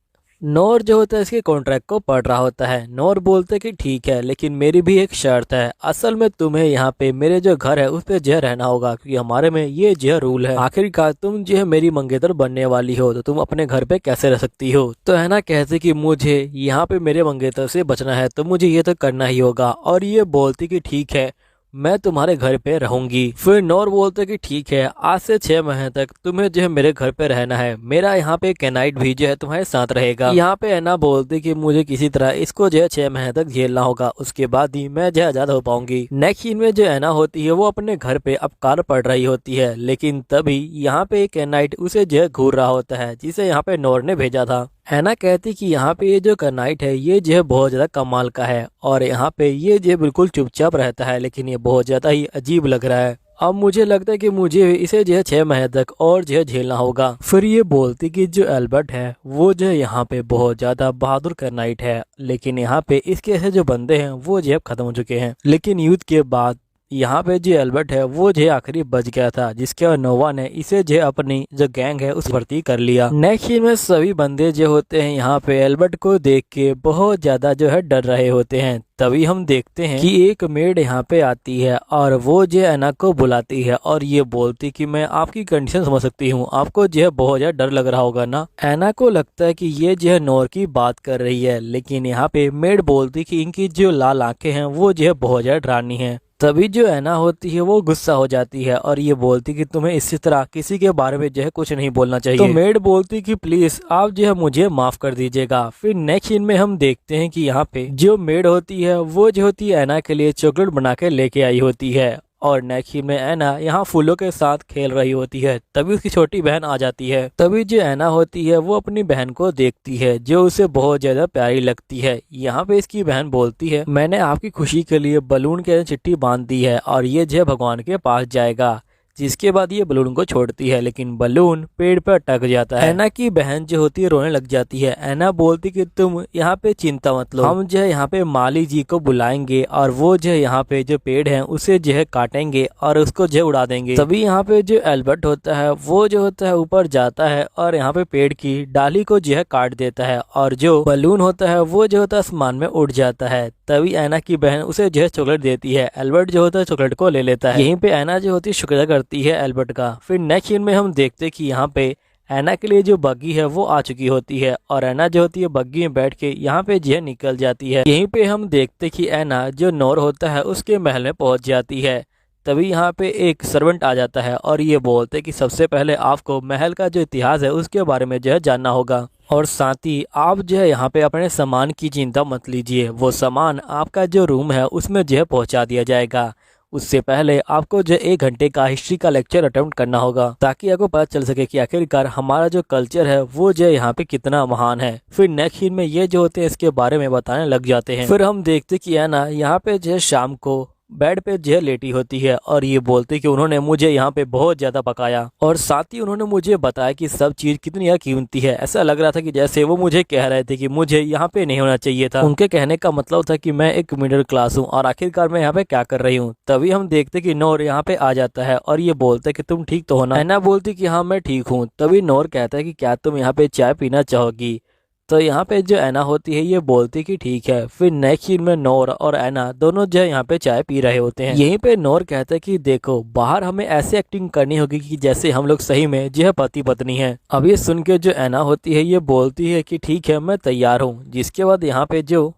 नोर जो होता है इसके कॉन्ट्रैक्ट को पढ़ रहा होता है। नोर बोलते कि ठीक है लेकिन मेरी भी एक शर्त है, असल में तुम्हें यहाँ पे मेरे जो घर है उस पे जो रहना होगा क्योंकि हमारे में ये जो रूल है। आखिरकार तुम जो है मेरी मंगेतर बनने वाली हो तो तुम अपने घर पे कैसे रह सकती हो। तो है ना कहते कि मुझे यहाँ पे मेरे मंगेतर से बचना है तो मुझे ये तो करना ही होगा और ये बोलती कि ठीक है मैं तुम्हारे घर पे रहूंगी। फिर नोर बोलते कि ठीक है आज से 6 महीने तक तुम्हें जो है मेरे घर पे रहना है, मेरा यहाँ पे कैनाइट भी जो है तुम्हारे साथ रहेगा। यहाँ पे ऐना बोलती कि मुझे किसी तरह इसको जो है 6 महीने तक झेलना होगा, उसके बाद ही मैं जो है आजाद हो पाऊंगी। नेक्स्ट सीन में जो ऐना होती है वो अपने घर पे अब कार पड़ रही होती है, लेकिन तभी यहाँ पे एक कैनाइट उसे जो है घूर रहा होता है जिसे यहाँ पे नोर ने भेजा था। ऐना कहती कि यहाँ पे ये जो कैनाइट है ये जो है बहुत ज्यादा कमाल का है और यहाँ पे ये जो है बिल्कुल चुपचाप रहता है, लेकिन ये बहुत ज्यादा ही अजीब लग रहा है। अब मुझे लगता है कि मुझे इसे जो है 6 महीने तक और जो है झेलना होगा। फिर ये बोलती कि जो एल्बर्ट है वो जो है यहाँ पे बहुत ज्यादा बहादुर कैनाइट है, लेकिन यहाँ पे इसके ऐसे जो बंदे हैं वो जो है खत्म हो चुके हैं। लेकिन युद्ध के बाद यहाँ पे जो एल्बर्ट है वो जो आखिरी बच गया था, जिसके बाद नोवा ने इसे जो अपनी जो गैंग है उस भर्ती कर लिया। नेक्स्ट सीन में सभी बंदे जो होते हैं यहाँ पे एल्बर्ट को देख के बहुत ज्यादा जो है डर रहे होते हैं। तभी हम देखते हैं कि एक मेड यहाँ पे आती है और वो जो ऐना को बुलाती है और ये बोलती कि मैं आपकी कंडीशन समझ सकती हूँ, आपको जो है बहुत ज्यादा डर लग रहा होगा ना। ऐना को लगता है कि ये जो है नोर की बात कर रही है, लेकिन यहाँ पे मेड बोलती कि इनकी जो लाल आंखें हैं वो जो है बहुत ज्यादा डरावनी है। तभी जो ऐना होती है वो गुस्सा हो जाती है और ये बोलती कि तुम्हें इसी तरह किसी के बारे में जो है कुछ नहीं बोलना चाहिए। तो मेड बोलती कि प्लीज आप जो है मुझे माफ कर दीजिएगा। फिर नेक्स्ट सीन में हम देखते हैं कि यहाँ पे जो मेड होती है वो जो होती है ऐना के लिए चॉकलेट बना के लेके आई होती है और नेक्स्ट सीन में ऐना यहाँ फूलों के साथ खेल रही होती है। तभी उसकी छोटी बहन आ जाती है। तभी जो ऐना होती है वो अपनी बहन को देखती है जो उसे बहुत ज्यादा प्यारी लगती है। यहाँ पे इसकी बहन बोलती है मैंने आपकी खुशी के लिए बलून के चिट्ठी बांध दी है और ये जो भगवान के पास जाएगा। जिसके बाद ये बलून को छोड़ती है लेकिन बलून पेड़ पर अटक जाता है। ऐना की बहन जो होती है रोने लग जाती है। ऐना बोलती कि तुम यहाँ पे चिंता मत लो, हम जो है यहाँ पे माली जी को बुलाएंगे और वो जो है यहाँ पे जो पेड़ है उसे जो है काटेंगे और उसको जो उड़ा देंगे। तभी यहाँ पे जो एल्बर्ट होता है वो जो होता है ऊपर जाता है और यहाँ पे पेड़ की डाली को जो है काट देता है और जो बलून होता है वो जो होता है आसमान में उड़ जाता है। तभी ऐना की बहन उसे जो है चॉकलेट देती है। एल्बर्ट जो होता है चॉकलेट को ले लेता है। यहीं पे ऐना जो होती है शुक्रिया करती है एल्बर्ट का। फिर नेक्स्ट सीन में हम देखते हैं कि यहाँ पे ऐना के लिए जो बग्गी है वो आ चुकी होती है और ऐना जो होती है बग्गी में बैठ के यहाँ पे जो है निकल जाती है। यहीं पे हम देखते कि ऐना जो नोर होता है उसके महल में पहुंच जाती है। तभी यहाँ पे एक सर्वेंट आ जाता है और ये बोलते कि सबसे पहले आपको महल का जो इतिहास है उसके बारे में जो है जानना होगा और साथ ही आप जो है यहाँ पे अपने सामान की चिंता मत लीजिए, वो सामान आपका जो रूम है उसमें जो है पहुँचा दिया जाएगा। उससे पहले आपको जो 1 घंटे का हिस्ट्री का लेक्चर अटेम्प्ट करना होगा ताकि आपको पता चल सके कि आखिरकार हमारा जो कल्चर है वो जो यहाँ पे कितना महान है। फिर नेक्स्ट सीन में ये जो होते हैं इसके बारे में बताने लग जाते हैं। फिर हम देखते कि ऐना यहाँ पे जो है शाम को बेड पे जो है लेटी होती है और ये बोलती कि उन्होंने मुझे यहाँ पे बहुत ज्यादा पकाया और साथ ही उन्होंने मुझे बताया कि सब चीज कितनी कीमती है। ऐसा लग रहा था कि जैसे वो मुझे कह रहे थे कि मुझे यहाँ पे नहीं होना चाहिए था। उनके कहने का मतलब था कि मैं एक मिडिल क्लास हूँ और आखिरकार मैं यहाँ पे क्या कर रही हूँ। तभी हम देखते कि नोर यहाँ पे आ जाता है और ये बोलते कि तुम ठीक तो हो ना। ऐना बोलती कि हाँ मैं ठीक हूँ। तभी नोर कहता है कि क्या तुम यहाँ पे चाय पीना चाहोगी। तो यहाँ पे जो ऐना होती है ये बोलती कि ठीक है। फिर नेक्स्ट सीन में नोर और ऐना दोनों जो यहाँ पे चाय पी रहे होते हैं। यहीं पे नोर कहता है कि देखो बाहर हमें ऐसे एक्टिंग करनी होगी कि जैसे हम लोग सही में जो है पति पत्नी है। अब ये सुन के जो ऐना होती है ये बोलती है कि ठीक है मैं तैयार हूँ। जिसके बाद यहाँ पे जो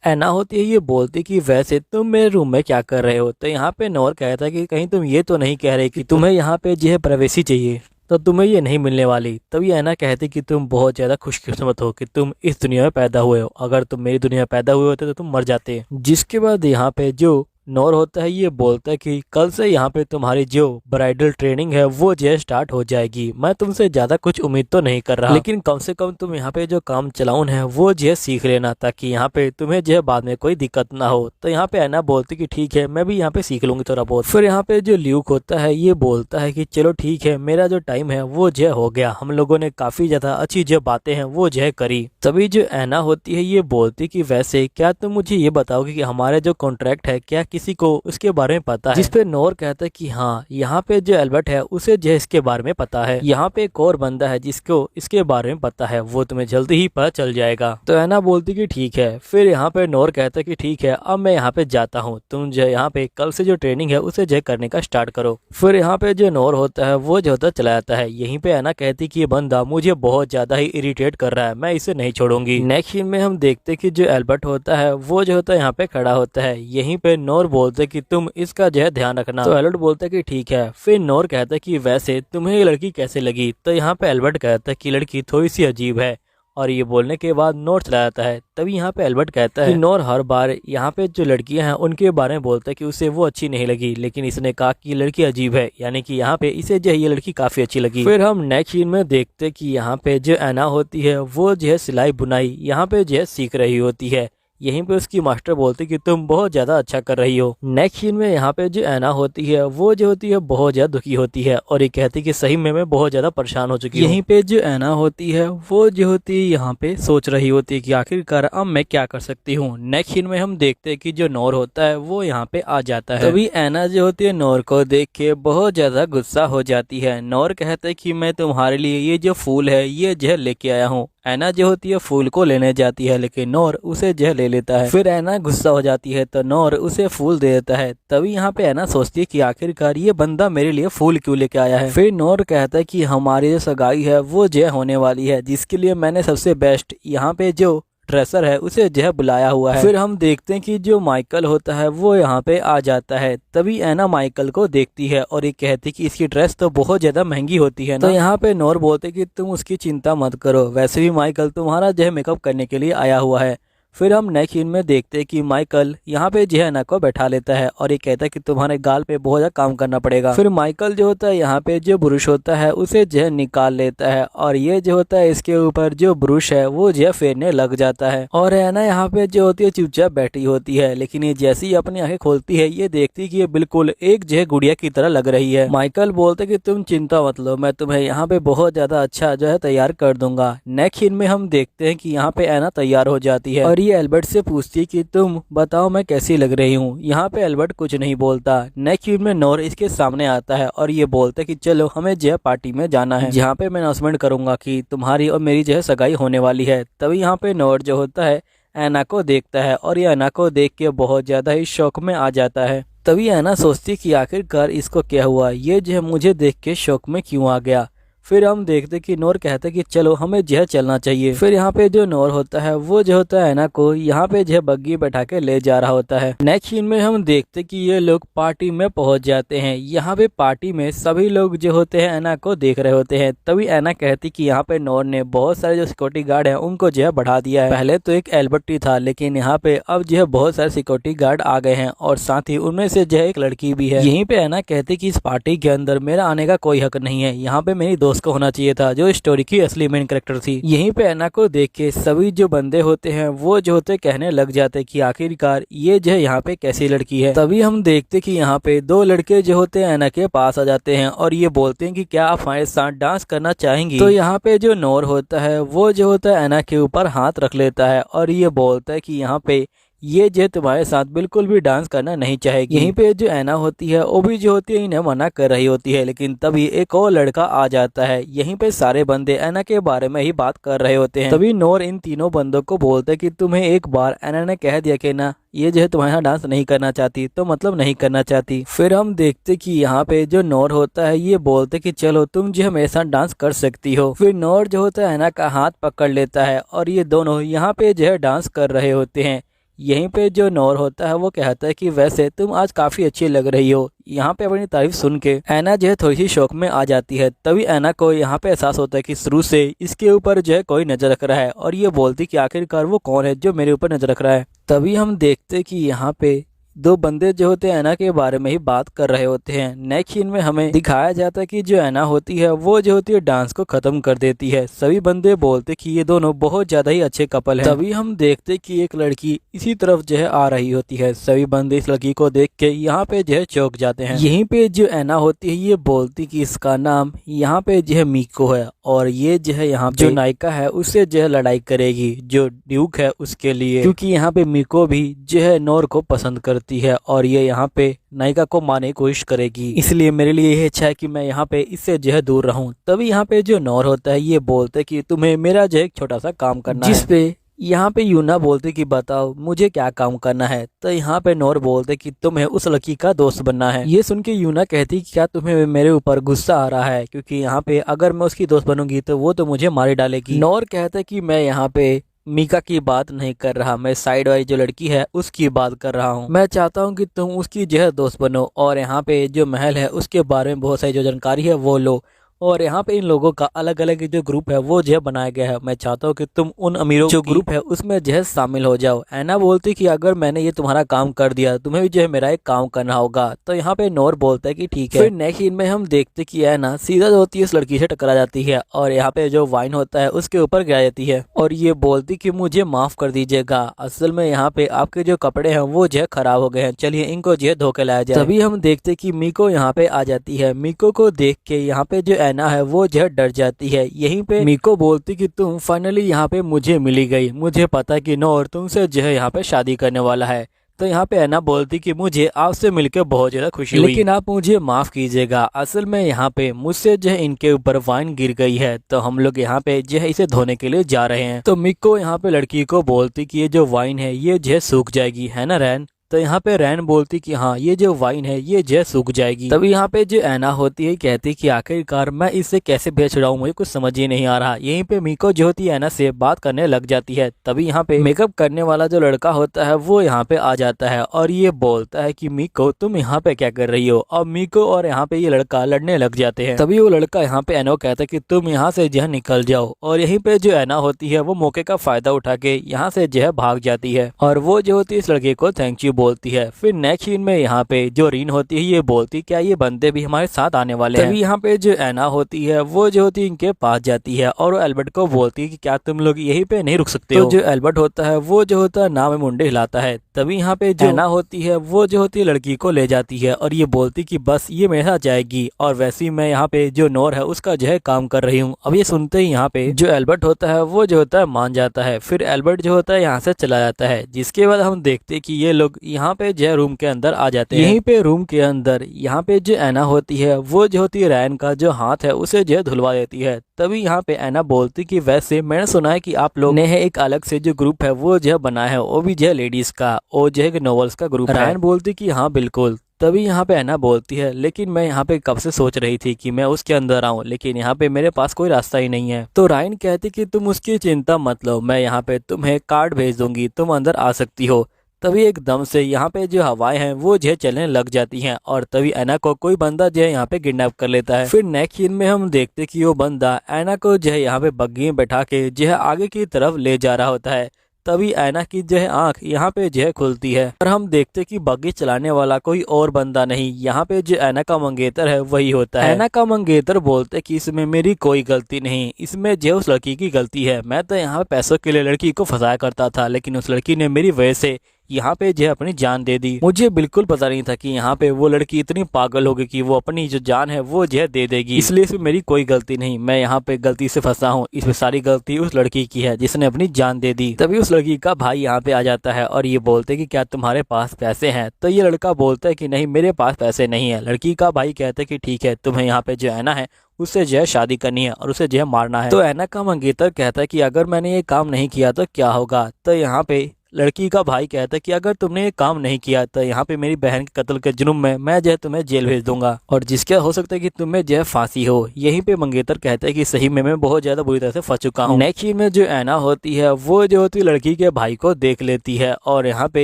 ऐना होती है ये बोलती कि वैसे तुम मेरे रूम में क्या कर रहे हो। तो यहाँ पे नोर कहता है कि कहीं तुम ये तो नहीं कह रहे कि तुम्हें यहाँ पे जो है प्राइवेसी चाहिए तो तुम्हें ये नहीं मिलने वाली। तभी ऐना कहती कि तुम बहुत ज्यादा खुशकिस्मत हो कि तुम इस दुनिया में पैदा हुए हो, अगर तुम मेरी दुनिया में पैदा हुए होते तो तुम मर जाते। जिसके बाद यहाँ पे जो नोर होता है ये बोलता है कि कल से यहाँ पे तुम्हारी जो ब्राइडल ट्रेनिंग है वो जो है स्टार्ट हो जाएगी। मैं तुमसे ज्यादा कुछ उम्मीद तो नहीं कर रहा, लेकिन कम से कम तुम यहाँ पे जो काम चलाउन है वो जो है सीख लेना, ताकि यहाँ पे तुम्हें जो है बाद में कोई दिक्कत ना हो। तो यहाँ पे एना बोलती कि ठीक है, मैं भी यहाँ पे सीख लूंगी थोड़ा बहुत। फिर यहाँ पे जो ल्यूक होता है ये बोलता है कि चलो ठीक है, मेरा जो टाइम है वो जो है हो गया, हम लोगों ने काफी ज्यादा अच्छी जो बातें हैं वो जो है करी। तभी जो एना होती है ये बोलती कि वैसे क्या तुम मुझे ये बताओगे कि हमारे जो कॉन्ट्रैक्ट है क्या किसी को उसके बारे में पता है? जिस पे नोर कहता है कि हाँ, यहाँ पे जो एल्बर्ट है उसे जो है इसके बारे में पता है। यहाँ पे एक और बंदा है जिसको इसके बारे में पता है, वो तुम्हें जल्दी ही पता चल जाएगा। तो एना बोलती कि ठीक है। फिर यहाँ पे नोर कहता है कि ठीक है, अब मैं यहाँ पे जाता हूँ, तुम जो यहाँ पे कल से जो ट्रेनिंग है उसे जो करने का स्टार्ट करो। फिर यहाँ पे जो नोर होता है वो जो होता चला जाता है। यहीं पे एना कहती कि ये बंदा मुझे बहुत ज्यादा ही इरिटेट कर रहा है, मैं इसे नहीं छोड़ूंगी। नेक्स्ट सीन में हम देखते कि जो एल्बर्ट होता है वो जो होता है यहाँ पे खड़ा होता है। यहीं पे नोर बोलते कि तुम इसका जो है ध्यान रखना। तो एल्बर्ट बोलता है कि ठीक है। फिर नोर कहता है कि वैसे तुम्हें ये लड़की कैसे लगी? तो यहाँ पे एल्बर्ट कहता है कि लड़की थोड़ी सी अजीब है, और ये बोलने के बाद नोर चला जाता है। तभी यहाँ पे एल्बर्ट कहता है कि नोर हर बार यहाँ पे जो लड़कियां हैं उनके बारे में बोलता है कि उसे वो अच्छी नहीं लगी, लेकिन इसने कहा कि ये लड़की अजीब है, यानी कि यहाँ पे इसे जो है ये लड़की काफी अच्छी लगी। फिर हम नेक्स्ट सीन में देखते कि यहाँ पे जो एना होती है वो जो है सिलाई बुनाई यहाँ पे जो है सीख रही होती है। यहीं पे उसकी मास्टर बोलती कि तुम बहुत ज्यादा अच्छा कर रही हो। नेक्स्ट सीन में यहाँ पे जो एना होती है वो जो होती है बहुत ज्यादा दुखी होती है, और ये कहती कि सही में मैं बहुत ज्यादा परेशान हो चुकी हूँ। यहीं पे जो एना होती है वो जो होती है यहाँ पे सोच रही होती है कि आखिरकार अब मैं क्या कर सकती हूँ। नेक्स्ट सीन में हम देखते हैं कि जो नोर होता है वो यहाँ पे आ जाता है। तभी एना जो होती है नोर को देख के बहुत ज्यादा गुस्सा हो जाती है। नोर कहता है कि मैं तुम्हारे लिए ये जो फूल है ये जो लेके आया हूँ। एना जो होती है फूल को लेने जाती है, लेकिन नोर उसे जो ले लेता है। फिर एना गुस्सा हो जाती है तो नोर उसे फूल दे देता है। तभी यहाँ पे एना सोचती है कि आखिरकार ये बंदा मेरे लिए फूल क्यों लेके आया है। फिर नोर कहता है कि हमारी जो सगाई है वो जो होने वाली है, जिसके लिए मैंने सबसे बेस्ट यहाँ पे जो ड्रेसर है उसे जो है बुलाया हुआ है। फिर हम देखते हैं कि जो माइकल होता है वो यहाँ पे आ जाता है। तभी एना माइकल को देखती है और ये कहती कि इसकी ड्रेस तो बहुत ज्यादा महंगी होती है ना। तो यहाँ पे नोर बोलते कि तुम उसकी चिंता मत करो, वैसे भी माइकल तुम्हारा जो है मेकअप करने के लिए आया हुआ है। फिर हम नेक्स्ट सीन में देखते हैं कि माइकल यहाँ पे जो है एना को बैठा लेता है और ये कहता है कि तुम्हारे गाल पे बहुत ज्यादा काम करना पड़ेगा। फिर माइकल जो होता है यहाँ पे जो ब्रश होता है उसे जो है निकाल लेता है, और ये जो होता है इसके ऊपर जो ब्रश है वो जो है फेरने लग जाता है। और एना यहाँ पे जो होती है चुपचाप बैठी होती है, लेकिन ये जैसे ही अपनी आंखें खोलती है ये देखती है कि ये बिल्कुल एक जो है गुड़िया की तरह लग रही है। माइकल बोलते कि तुम चिंता मत लो, मैं तुम्हें यहाँ पे बहुत ज्यादा अच्छा जो है तैयार कर दूंगा। नेक्स्ट सीन में हम देखते हैं कि यहाँ पे एना तैयार हो जाती है और ये एल्बर्ट से पूछती है कि तुम बताओ मैं कैसी लग रही हूँ। यहाँ पे एल्बर्ट कुछ नहीं बोलता। नेक्स्ट सीन में नोर इसके सामने आता है और ये बोलता है कि चलो हमें जो है पार्टी में जाना है, जहाँ पे मैं अनाउंसमेंट करूंगा कि तुम्हारी और मेरी जो है सगाई होने वाली है। तभी यहाँ पे नोर जो होता है एना को देखता है और ये एना को देख के बहुत ज्यादा ही शौक में आ जाता है। तभी एना सोचती है कि आखिरकार इसको क्या हुआ, ये जो है मुझे देख के शौक में क्यों आ गया। फिर हम देखते कि नोर कहते कि चलो हमें जो है चलना चाहिए। फिर यहाँ पे जो नोर होता है वो जो होता है एना को यहाँ पे जो है बग्गी बैठा के ले जा रहा होता है। नेक्स्ट सीन में हम देखते कि ये लोग पार्टी में पहुंच जाते हैं। यहाँ पे पार्टी में सभी लोग जो होते हैं एना को देख रहे होते हैं। तभी एना कहती कि यहाँ पे नोर ने बहुत सारे जो सिक्योरिटी गार्ड है उनको जो है बढ़ा दिया है। पहले तो एक एल्बर्ट ही था, लेकिन यहाँ पे अब जो है बहुत सारे सिक्योरिटी गार्ड आ गए हैं और साथ ही उनमें से जो है एक लड़की भी है। यहीं पे एना कहती कि इस पार्टी के अंदर मेरा आने का कोई हक नहीं है, यहाँ पे मेरी दोस्त को होना चाहिए था जो स्टोरी की असली मेन कैरेक्टर थी। यहीं पे एना को देख के सभी जो बंदे होते हैं वो जो होते कहने लग जाते कि आखिरकार ये जो है यहाँ पे कैसी लड़की है। तभी हम देखते कि यहाँ पे दो लड़के जो होते हैं एना के पास आ जाते हैं और ये बोलते हैं कि क्या आप हमारे साथ डांस करना चाहेंगी। तो यहाँ पे जो नोर होता है वो जो होता है एना के ऊपर हाथ रख लेता है और ये बोलता है कि यहाँ पे ये जो तुम्हारे साथ बिल्कुल भी डांस करना नहीं चाहेगी। यहीं पे जो एना होती है वो भी जो होती है इन्हें मना कर रही होती है, लेकिन तभी एक और लड़का आ जाता है। यहीं पे सारे बंदे एना के बारे में ही बात कर रहे होते हैं। तभी नोर इन तीनों बंदों को बोलता है कि तुम्हें एक बार एना ने कह दिया कि ना ये जो है तुम्हारे यहाँ डांस नहीं करना चाहती तो मतलब नहीं करना चाहती। फिर हम देखते कि यहाँ पे जो नोर होता है ये बोलते कि चलो तुम जो है मेरे साथ डांस कर सकती हो। फिर नोर जो होता है एना का हाथ पकड़ लेता है और ये दोनों यहाँ पे जो है डांस कर रहे होते हैं। यहीं पे जो नोर होता है वो कहता है कि वैसे तुम आज काफी अच्छी लग रही हो। यहाँ पे अपनी तारीफ सुन के एना जो है थोड़ी सी शौक में आ जाती है। तभी एना को यहाँ पे एहसास होता है कि शुरू से इसके ऊपर जो है कोई नजर रख रहा है और ये बोलती कि आखिरकार वो कौन है जो मेरे ऊपर नजर रख रहा है। तभी हम देखते कि यहाँ पे दो बंदे जो होते हैं ऐना के बारे में ही बात कर रहे होते हैं। नेक्स्ट सीन में हमें दिखाया जाता है कि जो ऐना होती है वो जो होती है डांस को खत्म कर देती है। सभी बंदे बोलते कि ये दोनों बहुत ज्यादा ही अच्छे कपल हैं। तभी हम देखते कि एक लड़की इसी तरफ जो है आ रही होती है। सभी बंदे इस लड़की को देख के यहाँ पे जो है चौंक जाते हैं। यहीं पे जो ऐना होती है ये बोलती कि इसका नाम यहाँ पे जो है मीको है और ये जो है यहाँ जो नायिका है उससे जो है लड़ाई करेगी जो ड्यूक है उसके लिए, क्योंकि यहाँ पे मीको भी जो है नोर को पसंद करती है और ये यहाँ पे नायिका को मारने की कोशिश करेगी। इसलिए मेरे लिए यह इच्छा है कि मैं यहाँ पे इससे जो है दूर रहूं। तभी यहाँ पे जो नोर होता है ये बोलते कि तुम्हें मेरा जो है एक छोटा सा काम करना है, जिसपे यहाँ पे यूना बोलते कि बताओ मुझे क्या काम करना है। तो यहाँ पे नोर बोलते कि तुम्हें उस लड़की का दोस्त बनना है। ये सुन के यूना कहती कि क्या तुम्हें मेरे ऊपर गुस्सा आ रहा है, क्योंकि यहाँ पे अगर मैं उसकी दोस्त बनूंगी तो वो तो मुझे मार डालेगी। नोर कहता है कि मैं यहाँ पे मीका की बात नहीं कर रहा, मैं साइड वाली जो लड़की है उसकी बात कर रहा हूँ। मैं चाहता हूँ कि तुम उसकी जो है दोस्त बनो और यहाँ पे जो महल है उसके बारे में बहुत सारी जो जानकारी है वो लो और यहाँ पे इन लोगों का अलग अलग जो ग्रुप है वो जो है बनाया गया है। मैं चाहता हूँ कि तुम उन अमीरों जो ग्रुप है उसमें जो है शामिल हो जाओ। ऐना बोलती कि अगर मैंने ये तुम्हारा काम कर दिया तुम्हें भी जो है मेरा एक काम करना होगा। तो यहाँ पे नोर बोलता है कि ठीक है। फिर नेक्स्ट सीन में हम देखते कि ऐना सीधा जो होती है उस लड़की से टकरा जाती है और यहाँ पे जो वाइन होता है उसके ऊपर गिरा जाती है और ये बोलती कि मुझे माफ कर दीजिएगा, असल में यहाँ पे आपके जो कपड़े हैं वो जो है खराब हो गए हैं, चलिए इनको जो है धो के लाया जाए। तभी हम देखते कि मीको यहाँ पे आ जाती है। मीको को देख के यहाँ पे जो ऐना है वो जो डर जाती है। यहीं पे मीको बोलती कि तुम फाइनली यहाँ पे मुझे मिली गई, मुझे पता कि नोर तुमसे जो है यहाँ पे शादी करने वाला है। तो यहाँ पे ऐना बोलती कि मुझे आपसे मिलकर बहुत ज्यादा खुशी हुई, लेकिन आप मुझे माफ कीजिएगा, असल में यहाँ पे मुझसे जो है इनके ऊपर वाइन गिर गई है तो हम लोग यहाँ पे जो है इसे धोने के लिए जा रहे हैं। तो मिको यहाँ पे लड़की को बोलती कि ये जो वाइन है ये जो है सूख जाएगी, है ना रैन। तो यहाँ पे रैन बोलती कि हाँ ये जो वाइन है ये जो सूख जाएगी। तभी यहाँ पे जो ऐना होती है कहती कि आखिरकार मैं इससे कैसे बेच रहा हूँ, मुझे कुछ समझ ही नहीं आ रहा। यहीं पे मीको जो होती है ऐना से बात करने लग जाती है। तभी यहाँ पे मेकअप करने वाला जो लड़का होता है वो यहाँ पे आ जाता है और ये बोलता है कि मीको तुम यहाँ पे क्या कर रही हो। अब मीको और यहाँ पे ये लड़का लड़ने लग जाते हैं। तभी वो लड़का यहाँ पे ऐना कहता है कि तुम यहाँ से जो है निकल जाओ और यहीं पे जो ऐना होती है वो मौके का फायदा उठा के यहाँ से जो है भाग जाती है और वो जो होती है इस लड़के को थैंक यू बोलती है। फिर नेक्स्ट सीन में यहाँ पे जो रीन होती है ये बोलती क्या ये बंदे भी हमारे साथ आने वाले हैं। तभी यहाँ पे जो ऐना होती है वो जो होती है इनके पास जाती है और वो एल्बर्ट को बोलती है कि क्या तुम लोग यहीं पे नहीं रुक सकते हो। तो जो एल्बर्ट होता है वो जो होता है नाव में मुंडे हिलाता है। तभी यहाँ पे जो ऐना होती है वो जो होती है लड़की को ले जाती है और ये बोलती कि बस ये मेरे साथ जाएगी और वैसे ही मैं यहाँ पे जो नोर है उसका जो है काम कर रही हूँ। अब ये सुनते ही यहाँ पे जो एल्बर्ट होता है वो जो होता है मान जाता है। फिर एल्बर्ट जो होता है यहाँ से चला जाता है, जिसके बाद हम देखते कि ये लोग यहाँ पे जो रूम के अंदर आ जाते हैं। यहीं पे रूम के अंदर यहाँ पे जो ऐना होती है वो जो होती है रैन का जो हाथ है उसे जो धुलवा देती है। तभी यहाँ पे ऐना बोलती कि वैसे मैंने सुना है कि आप लोग ने एक अलग से जो ग्रुप है वो जो बना है वो भी जो लेडीज का और जो है नॉवेल्स का ग्रुप है। रैन बोलती कि हाँ बिल्कुल। तभी यहाँ पे ऐना बोलती है लेकिन मैं यहाँ पे कब से सोच रही थी कि मैं उसके अंदर आऊँ, लेकिन यहाँ पे मेरे पास कोई रास्ता ही नहीं है। तो रायन कहती कि तुम उसकी चिंता मत लो, मैं यहाँ पे तुम्हें कार्ड भेज दूंगी, तुम अंदर आ सकती हो। तभी एकदम से यहाँ पे जो हवाएं हैं वो जो है चलने लग जाती हैं और तभी ऐना को कोई बंदा जो है यहाँ पे किडनैप कर लेता है। फिर नेक्स्ट सीन में हम देखते कि वो बंदा ऐना को जो है यहाँ पे बग्घी में बैठा के जो है आगे की तरफ ले जा रहा होता है। तभी ऐना की जो है आंख यहाँ पे जो है खुलती है और हम देखते कि बग्घी चलाने वाला कोई और बंदा नहीं, यहाँ पे जो ऐना का मंगेतर है वही होता है। ऐना का मंगेतर बोलते कि इसमें मेरी कोई गलती नहीं, इसमें जो उस लड़की की गलती है। मैं तो यहाँ पे पैसों के लिए लड़की को फंसाया करता था, लेकिन उस लड़की ने मेरी वजह से यहाँ पे जो है अपनी जान दे दी। मुझे बिल्कुल पता नहीं था कि यहाँ पे वो लड़की इतनी पागल होगी कि वो अपनी जो जान है वो जो है दे देगी, इसलिए इसमें मेरी कोई गलती नहीं, मैं यहाँ पे गलती से फंसा हूँ। इसमें सारी गलती उस लड़की की है जिसने अपनी जान दे दी। तभी उस लड़की का भाई यहाँ पे आ जाता है और ये बोलते कि क्या तुम्हारे पास पैसे हैं। तो ये लड़का बोलता है कि नहीं मेरे पास पैसे नहीं है। लड़की का भाई कहता है कि ठीक है तुम्हें यहाँ पे जो ऐना है उससे जो है शादी करनी है और उसे जो है मारना है। तो ऐना का मंगेतर कहता है कि अगर मैंने ये काम नहीं किया तो क्या होगा। तो यहाँ पे लड़की का भाई कहता है कि अगर तुमने ये काम नहीं किया तो यहाँ पे मेरी बहन के कत्ल के जुर्म में मैं जो है तुम्हें जेल भेज दूंगा और जिसके हो सकता है कि तुम्हें जो है फांसी हो। यहीं पे मंगेतर कहता है कि सही में मैं बहुत ज्यादा बुरी तरह से फंस चुका हूँ। नेक्स्ट सीन में जो ऐना होती है वो जो होती है लड़की के भाई को देख लेती है और यहाँ पे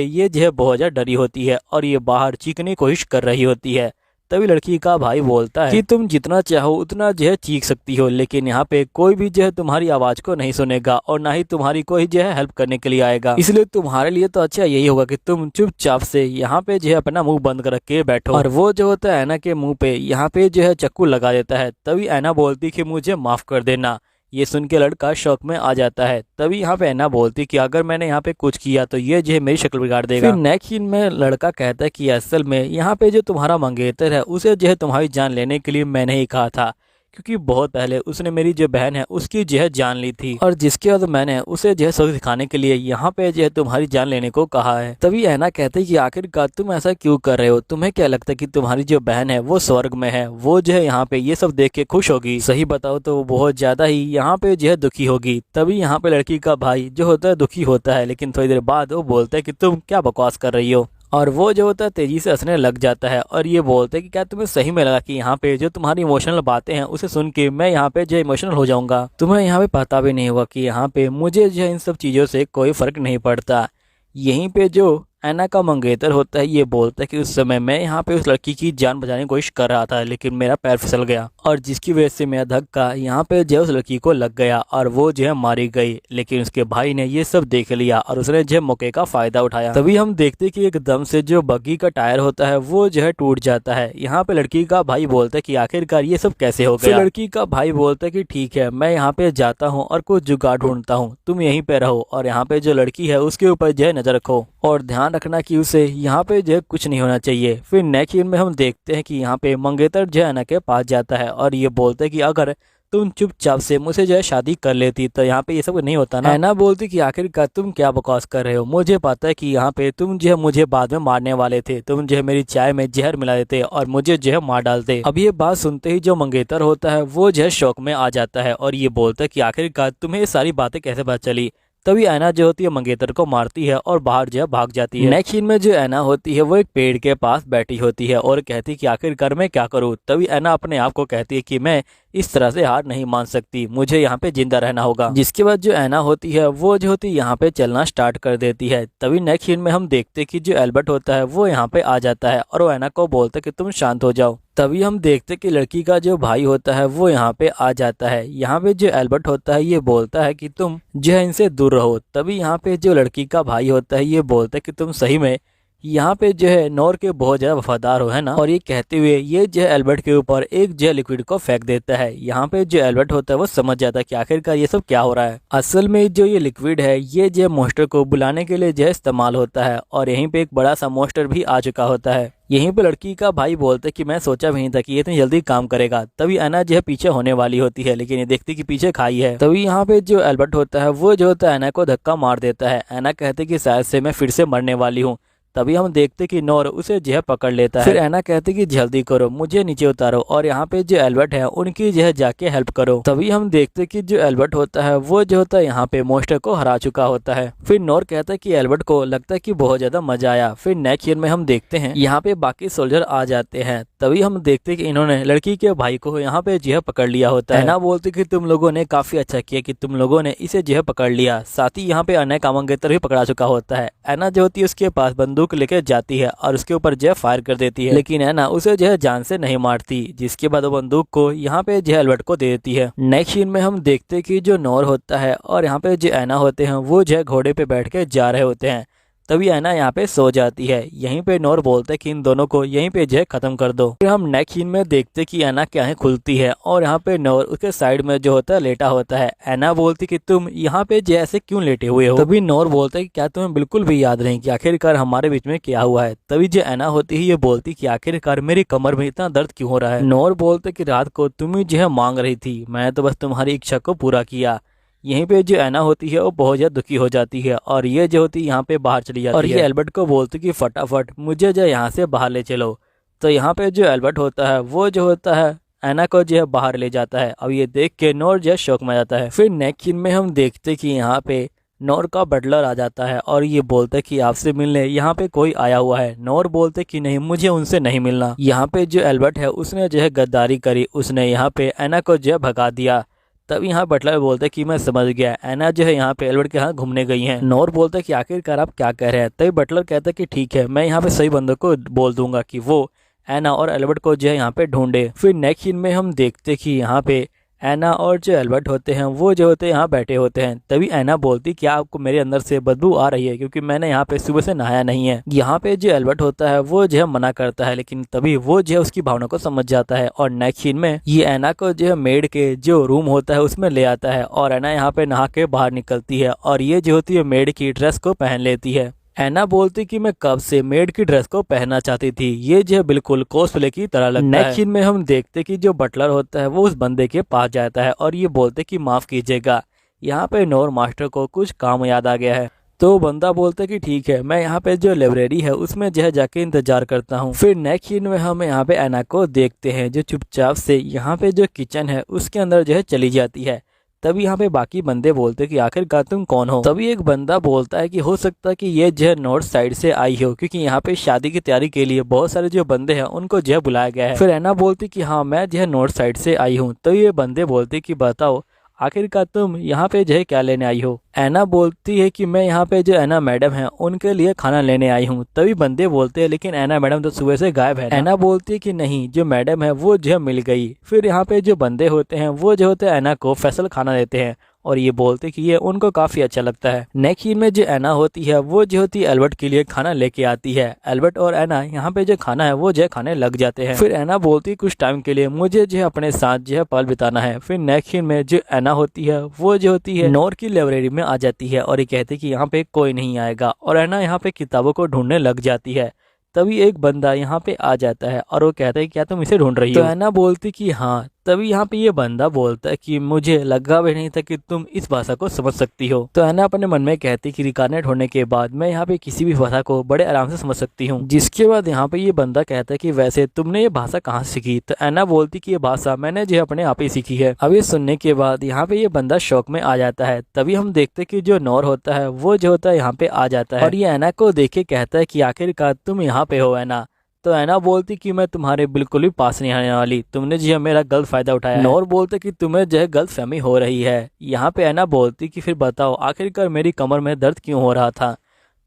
ये जो है बहुत ज्यादा डरी होती है और ये बाहर चीखने की कोशिश कर रही होती है। तभी लड़की का भाई बोलता है कि तुम जितना चाहो उतना जो है चीख सकती हो, लेकिन यहाँ पे कोई भी जो है तुम्हारी आवाज को नहीं सुनेगा और ना ही तुम्हारी कोई जो है हेल्प करने के लिए आएगा। इसलिए तुम्हारे लिए तो अच्छा यही होगा कि तुम चुपचाप से यहाँ पे जो है अपना मुंह बंद कर के बैठो। और वो जो होता है ऐना के मुंह पे यहाँ पे जो है चाकू लगा देता है। तभी ऐना बोलती कि मुझे माफ कर देना। ये सुन के लड़का शौक में आ जाता है। तभी यहाँ पे ऐना बोलती कि अगर मैंने यहाँ पे कुछ किया तो ये जो है मेरी शक्ल बिगाड़ देगा। फिर नेक्स्ट सीन में लड़का कहता है कि असल में यहाँ पे जो तुम्हारा मंगेतर है उसे जो है तुम्हारी जान लेने के लिए मैंने ही कहा था, क्योंकि बहुत पहले उसने मेरी जो बहन है उसकी जो है जान ली थी और जिसके बाद मैंने उसे जो है सबक दिखाने के लिए यहाँ पे जो है तुम्हारी जान लेने को कहा है। तभी ऐना कहते हैं कि आखिरकार तुम ऐसा क्यों कर रहे हो? तुम्हें क्या लगता है कि तुम्हारी जो बहन है वो स्वर्ग में है, वो जो है यहाँ पे ये सब देख के खुश होगी? सही बताओ तो वो बहुत ज्यादा ही यहाँ पे जो है दुखी होगी। तभी यहाँ पे लड़की का भाई जो होता है दुखी होता है, लेकिन थोड़ी देर बाद वो बोलता है कि तुम क्या बकवास कर रही हो। और वो जो होता है तेजी से हंसने लग जाता है और ये बोलते हैं कि क्या तुम्हें सही में लगा कि यहाँ पे जो तुम्हारी इमोशनल बातें हैं उसे सुन के मैं यहाँ पे जो इमोशनल हो जाऊंगा? तुम्हें यहाँ पे पता भी नहीं होगा कि यहाँ पे मुझे जो है इन सब चीज़ों से कोई फर्क नहीं पड़ता। यहीं पे जो ऐना का मंगेतर होता है ये बोलता है कि उस समय मैं यहाँ पे उस लड़की की जान बचाने की कोशिश कर रहा था, लेकिन मेरा पैर फिसल गया और जिसकी वजह से मेरा धक्का यहाँ पे जो उस लड़की को लग गया और वो जो है मारी गई। लेकिन उसके भाई ने ये सब देख लिया और उसने जो मौके का फायदा उठाया। तभी हम देखते कि एकदम से जो बग्गी का टायर होता है वो जो है टूट जाता है। यहाँ पे लड़की का भाई बोलता है कि आखिरकार ये सब कैसे हो गया? लड़की का भाई बोलता है कि ठीक है, मैं यहाँ पे जाता हूँ और कुछ जुगाड़ ढूंढता हूँ, तुम यहीं पे रहो और यहाँ पे जो लड़की है उसके ऊपर जो है नजर रखो और ध्यान रखना कि उसे यहाँ पे जो है कुछ नहीं होना चाहिए। फिर नेक्स्ट सीन में हम देखते हैं कि यहाँ पे मंगेतर जो है ऐना के पास जाता है और ये बोलते हैं कि अगर तुम चुपचाप से मुझसे जो है शादी कर लेती तो यहाँ पे ये सब नहीं होता ना। ऐना बोलती कि आखिरकार तुम क्या बकवास कर रहे हो? मुझे पता है कि यहाँ पे तुम जो है मुझे बाद में मारने वाले थे, तुम जो है मेरी चाय में जहर मिला देते और मुझे जो है मार डालते। अब ये बात सुनते ही जो मंगेतर होता है वो जो है शौक में आ जाता है और ये बोलता है कि आखिरकार तुम्हें ये सारी बातें कैसे पता चली? तभी ऐना जो होती है मंगेतर को मारती है और बाहर जो है भाग जाती है। नेक्स्ट सीन में जो ऐना होती है वो एक पेड़ के पास बैठी होती है और कहती है कि आखिरकार मैं क्या करूं? तभी ऐना अपने आप को कहती है कि मैं इस तरह से हार नहीं मान सकती, मुझे यहाँ पे जिंदा रहना होगा। जिसके बाद जो ऐना होती है वो जो होती है यहाँ पे चलना स्टार्ट कर देती है। तभी नेक्स्ट सीन में हम देखते हैं कि जो एल्बर्ट होता है वो यहाँ पे आ जाता है और वो ऐना को बोलता है कि तुम शांत हो जाओ। तभी हम देखते कि लड़की का जो भाई होता है वो यहाँ पे आ जाता है। यहाँ पे जो एल्बर्ट होता है ये बोलता है कि तुम जो है इनसे दूर रहो। तभी यहाँ पे जो लड़की का भाई होता है ये बोलता है कि तुम सही में यहाँ पे जो है नॉर के बहुत ज्यादा वफादार हो, है ना? और ये कहते हुए ये जो है एल्बर्ट के ऊपर एक जो लिक्विड को फेंक देता है। यहाँ पे जो एल्बर्ट होता है वो समझ जाता है कि आखिरकार ये सब क्या हो रहा है। असल में जो ये लिक्विड है ये जो मॉन्स्टर को बुलाने के लिए जो है इस्तेमाल होता है और यहीं पे एक बड़ा सा मॉन्स्टर भी आ चुका होता है। यहीं पे लड़की का भाई बोलते कि मैं सोचा भी नहीं था कि ये इतनी जल्दी काम करेगा। तभी ऐना जो है पीछे होने वाली होती है, लेकिन ये देखती कि पीछे खाई है। तभी यहाँ पे जो एल्बर्ट होता है वो जो होता है ऐना को धक्का मार देता है। ऐना कहते कि शायद से मैं फिर से मरने वाली हूँ। तभी हम देखते कि नॉर उसे जो है पकड़ लेता है। फिर ऐना कहती कि जल्दी करो, मुझे नीचे उतारो और यहाँ पे जो एल्बर्ट है उनकी जो है जाके हेल्प करो। तभी हम देखते कि जो एल्बर्ट होता है वो जो होता है यहाँ पे मॉन्स्टर को हरा चुका होता है। फिर नॉर कहता है कि एल्बर्ट को लगता है कि बहुत ज्यादा मजा आया। फिर नेक्स्ट सीन में हम देखते हैं यहाँ पे बाकी सोल्जर आ जाते हैं। तभी हम देखते कि इन्होंने लड़की के भाई को यहाँ पे जो है पकड़ लिया होता है। ऐना बोलती कि तुम लोगों ने काफी अच्छा किया कि तुम लोगों ने इसे जो है पकड़ लिया। साथ ही यहाँ पे अन्य का मंगेतर भी पकड़ा चुका होता है। ऐना जो होती है उसके पास बंदूक लेके जाती है और उसके ऊपर जो है फायर कर देती है, लेकिन ऐना उसे जो है जान से नहीं मारती। जिसके बाद वो बंदूक को यहाँ पे जो है एल्बर्ट को दे देती है। नेक्स्ट सीन में हम देखते कि जो नॉर होता है और यहाँ पे जो ऐना होते हैं वो जो है घोड़े पे बैठ के जा रहे होते हैं। तभी ऐना यहाँ पे सो जाती है। यहीं पे नॉर बोलते कि इन दोनों को यहीं पे जो है खत्म कर दो। फिर हम नेक्स्ट सीन में देखते कि ऐना की आंखें खुलती है और यहाँ पे नॉर उसके साइड में जो होता है लेटा होता है। ऐना बोलती कि तुम यहाँ पे जो ऐसे क्यों लेटे हुए हो? तभी नॉर बोलता है कि क्या तुम्हें बिल्कुल भी याद नहीं कि आखिरकार हमारे बीच में क्या हुआ है? तभी जो ऐना होती है ये बोलती कि आखिरकार मेरी कमर में इतना दर्द क्यों हो रहा है? नॉर बोलते कि रात को तुम ही जो है मांग रही थी, मैं तो बस तुम्हारी इच्छा को पूरा किया। यहीं पे जो ऐना होती है वो बहुत ज्यादा दुखी हो जाती है और ये जो होती है यहाँ पे बाहर चली जाती है और ये एल्बर्ट को बोलती कि फटाफट मुझे जो यहाँ से बाहर ले चलो। तो यहाँ पे जो एल्बर्ट होता है वो जो होता है ऐना को जो है बाहर ले जाता है। अब ये देख के नॉर जो है शौक में जाता है। फिर नेक्स्ट सीन में हम देखते कि यहाँ पे नॉर का बटलर आ जाता है और ये बोलते कि आपसे मिलने यहाँ पे कोई आया हुआ है। नॉर बोलते कि नहीं, मुझे उनसे नहीं मिलना। यहाँ पे जो एल्बर्ट है उसने जो है गद्दारी करी, उसने यहाँ पे ऐना को जो है भगा दिया। तब यहाँ बटलर बोलते कि मैं समझ गया, ऐना जो है यहाँ पे एल्बर्ट के यहाँ घूमने गई हैं। नॉर बोलता कि आखिरकार आप क्या कह रहे हैं? तभी बटलर कहता कि ठीक है, मैं यहाँ पे सही बंदों को बोल दूंगा कि वो एना और एल्बर्ट को जो है यहाँ पे ढूंढे। फिर नेक्स्ट सीन में हम देखते कि यहाँ पे एना और जो एल्बर्ट होते हैं वो जो होते हैं यहाँ बैठे होते हैं। तभी एना बोलती क्या आपको मेरे अंदर से बदबू आ रही है, क्योंकि मैंने यहाँ पे सुबह से नहाया नहीं है। यहाँ पे जो एल्बर्ट होता है वो जो है मना करता है, लेकिन तभी वो जो है उसकी भावना को समझ जाता है और नेक्स्ट सीन में ये एना को जो है मेड के जो रूम होता है उसमें ले आता है और एना यहाँ पे नहा के बाहर निकलती है और ये जो होती है मेड की ड्रेस को पहन लेती है। एना बोलती कि मैं कब से मेड की ड्रेस को पहनना चाहती थी, ये जो है बिल्कुल कॉस्प्ले की तरह लगता है। नेक्स्ट सीन में हम देखते कि जो बटलर होता है वो उस बंदे के पास जाता है और ये बोलते कि माफ कीजिएगा, यहाँ पे नोर मास्टर को कुछ काम याद आ गया है। तो बंदा बोलता कि ठीक है, मैं यहाँ पे जो लाइब्रेरी है उसमें जो है जाके इंतजार करता हूँ। फिर नेक्स्ट सीन में हम यहाँ पे एना को देखते हैं जो चुपचाप से यहाँ पे जो किचन है उसके अंदर जो है चली जाती है। तभी यहाँ पे बाकी बंदे बोलते कि आखिरकार तुम कौन हो। तभी एक बंदा बोलता है कि हो सकता है कि ये जो है नॉर्थ साइड से आई हो, क्योंकि यहाँ पे शादी की तैयारी के लिए बहुत सारे जो बंदे हैं उनको जो है बुलाया गया है। फिर एना बोलती कि हाँ मैं जो है नॉर्थ साइड से आई हूँ। तो ये बंदे बोलते कि बताओ आखिरकार तुम यहाँ पे जो है क्या लेने आई हो। एना बोलती है कि मैं यहाँ पे जो एना मैडम है उनके लिए खाना लेने आई हूँ। तभी बंदे बोलते हैं लेकिन एना मैडम तो सुबह से गायब है। एना बोलती है कि नहीं, जो मैडम है वो जो है मिल गई। फिर यहाँ पे जो बंदे होते हैं वो जो होते हैं एना को स्पेशल खाना देते हैं और ये बोलते कि ये उनको काफी अच्छा लगता है। नेक्स्ट सीन में जो एना होती है वो जो होती है एल्बर्ट के लिए खाना लेके आती है। एल्बर्ट और एना यहाँ पे जो खाना है वो जो है खाने लग जाते हैं। फिर एना बोलती कुछ टाइम के लिए मुझे जो है अपने साथ जो है पल बिताना है। फिर नेक्स्ट सीन में जो एना होती है वो जो होती है नोर की लाइब्रेरी में आ जाती है और ये कहती कि यहाँ पे कोई नहीं आएगा और एना यहाँ पे किताबों को ढूंढने लग जाती है। तभी एक बंदा यहाँ पे आ जाता है और वो कहता है क्या तुम इसे ढूंढ रही हो। तो एना बोलती कि हाँ। तभी यहाँ पे ये बंदा बोलता है कि मुझे लगा भी नहीं था कि तुम इस भाषा को समझ सकती हो। तो एना अपने मन में कहती कि रिकार्नेट होने के बाद मैं यहाँ पे किसी भी भाषा को बड़े आराम से समझ सकती हूँ। जिसके बाद यहाँ पे ये बंदा कहता है कि वैसे तुमने ये भाषा कहाँ सीखी। तो एना बोलती कि ये भाषा मैंने जो अपने आप ही सीखी है। अब ये सुनने के बाद यहाँ पे ये बंदा शौक में आ जाता है। तभी हम देखते कि जो नॉर होता है वो जो होता है यहाँ पे आ जाता है और ये एना को देख के कहता है कि आखिरकार तुम यहाँ पे हो एना। तो एना बोलती कि मैं तुम्हारे बिल्कुल भी पास नहीं आने वाली, तुमने जो है मेरा गलत फायदा उठाया। नोर बोलते कि तुम्हें जो है गलत फहमी हो रही है। यहाँ पे एना बोलती कि फिर बताओ आखिरकार मेरी कमर में दर्द क्यों हो रहा था।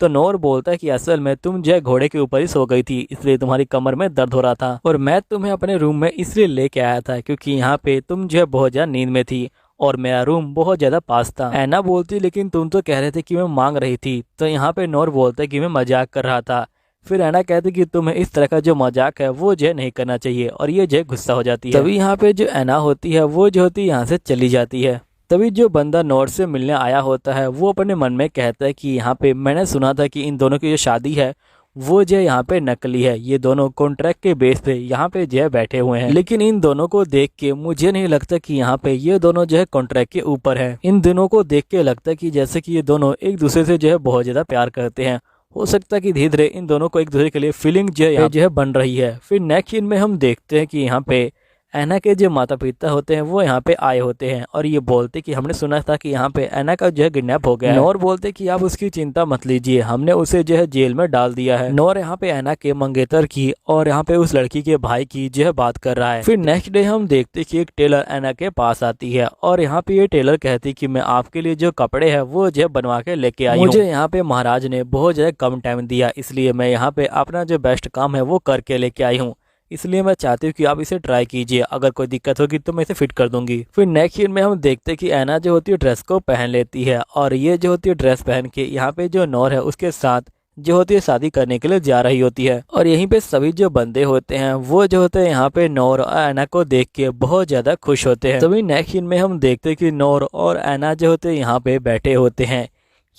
तो नोर बोलता है कि असल में तुम जो है घोड़े के ऊपर ही सो गई थी, इसलिए तुम्हारी कमर में दर्द हो रहा था और मैं तुम्हें अपने रूम में इसलिए लेके आया था क्योंकि यहाँ पे तुम जो है बहुत ज्यादा नींद में थी और मेरा रूम बहुत ज्यादा पास था। एना बोलती लेकिन तुम तो कह रहे थे कि मैं मांग रही थी। तो यहाँ पे नोर बोलता है कि मैं मजाक कर रहा था। फिर एना कहती कि तुम्हें इस तरह का जो मजाक है वो जो नहीं करना चाहिए और ये जो गुस्सा हो जाती है। तभी यहाँ पे जो एना होती है वो जो होती है यहाँ से चली जाती है। तभी जो बंदा नॉर्थ से मिलने आया होता है वो अपने मन में कहता है कि यहाँ पे मैंने सुना था कि इन दोनों की जो शादी है वो जो यहाँ पे नकली है, ये दोनों कॉन्ट्रैक्ट के बेस पे यहाँ पे जो है बैठे हुए हैं। लेकिन इन दोनों को देख के मुझे नहीं लगता कि यहाँ पे ये दोनों जो है कॉन्ट्रैक्ट के ऊपर है। इन दोनों को देख के लगता है कि जैसे कि ये दोनों एक दूसरे से जो है बहुत ज्यादा प्यार करते हैं। हो सकता है कि धीरे धीरे इन दोनों को एक दूसरे के लिए फीलिंग जो है बन रही है। फिर नेक्स्ट सीन में हम देखते हैं कि यहाँ पे एना के जो माता पिता होते हैं वो यहाँ पे आए होते हैं और ये बोलते कि हमने सुना था कि यहाँ पे एना का जो है किडनैप हो गया है। नोर बोलते कि आप उसकी चिंता मत लीजिए, हमने उसे जो है जेल में डाल दिया है। नोर यहाँ पे एना के मंगेतर की और यहाँ पे उस लड़की के भाई की जो है बात कर रहा है। फिर नेक्स्ट डे हम देखते कि एक टेलर एना के पास आती है और यहाँ पे ये टेलर कहती कि मैं आपके लिए जो कपड़े है वो जो है बनवा के लेके आई हूँ। मुझे यहाँ पे महाराज ने बहुत ज्यादा कम टाइम दिया, इसलिए मैं यहाँ पे अपना जो बेस्ट काम है वो करके लेके आई हूँ, इसलिए मैं चाहती हूँ कि आप इसे ट्राई कीजिए, अगर कोई दिक्कत होगी तो मैं इसे फिट कर दूंगी। फिर नेक्स्ट सीन में हम देखते हैं कि एना जो होती है ड्रेस को पहन लेती है और ये जो होती है ड्रेस पहन के यहाँ पे जो नोर है उसके साथ जो होती है शादी करने के लिए जा रही होती है। और यहीं पे सभी जो बंदे होते हैं वो जो होते हैं यहाँ पे नोर और एना को देख के बहुत ज्यादा खुश होते हैं। तभी नेक्स्ट सीन में हम देखते हैं कि नोर और एना जो होते हैं यहाँ पे बैठे होते हैं।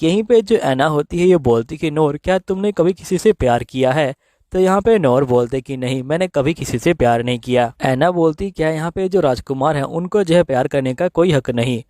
यहीं पे जो एना होती है ये बोलती कि नोर क्या तुमने कभी किसी से प्यार किया है। तो यहाँ पे नोर बोलते कि नहीं, मैंने कभी किसी से प्यार नहीं किया। एना बोलती क्या यहाँ पे जो राजकुमार हैं उनको जो है प्यार करने का कोई हक नहीं।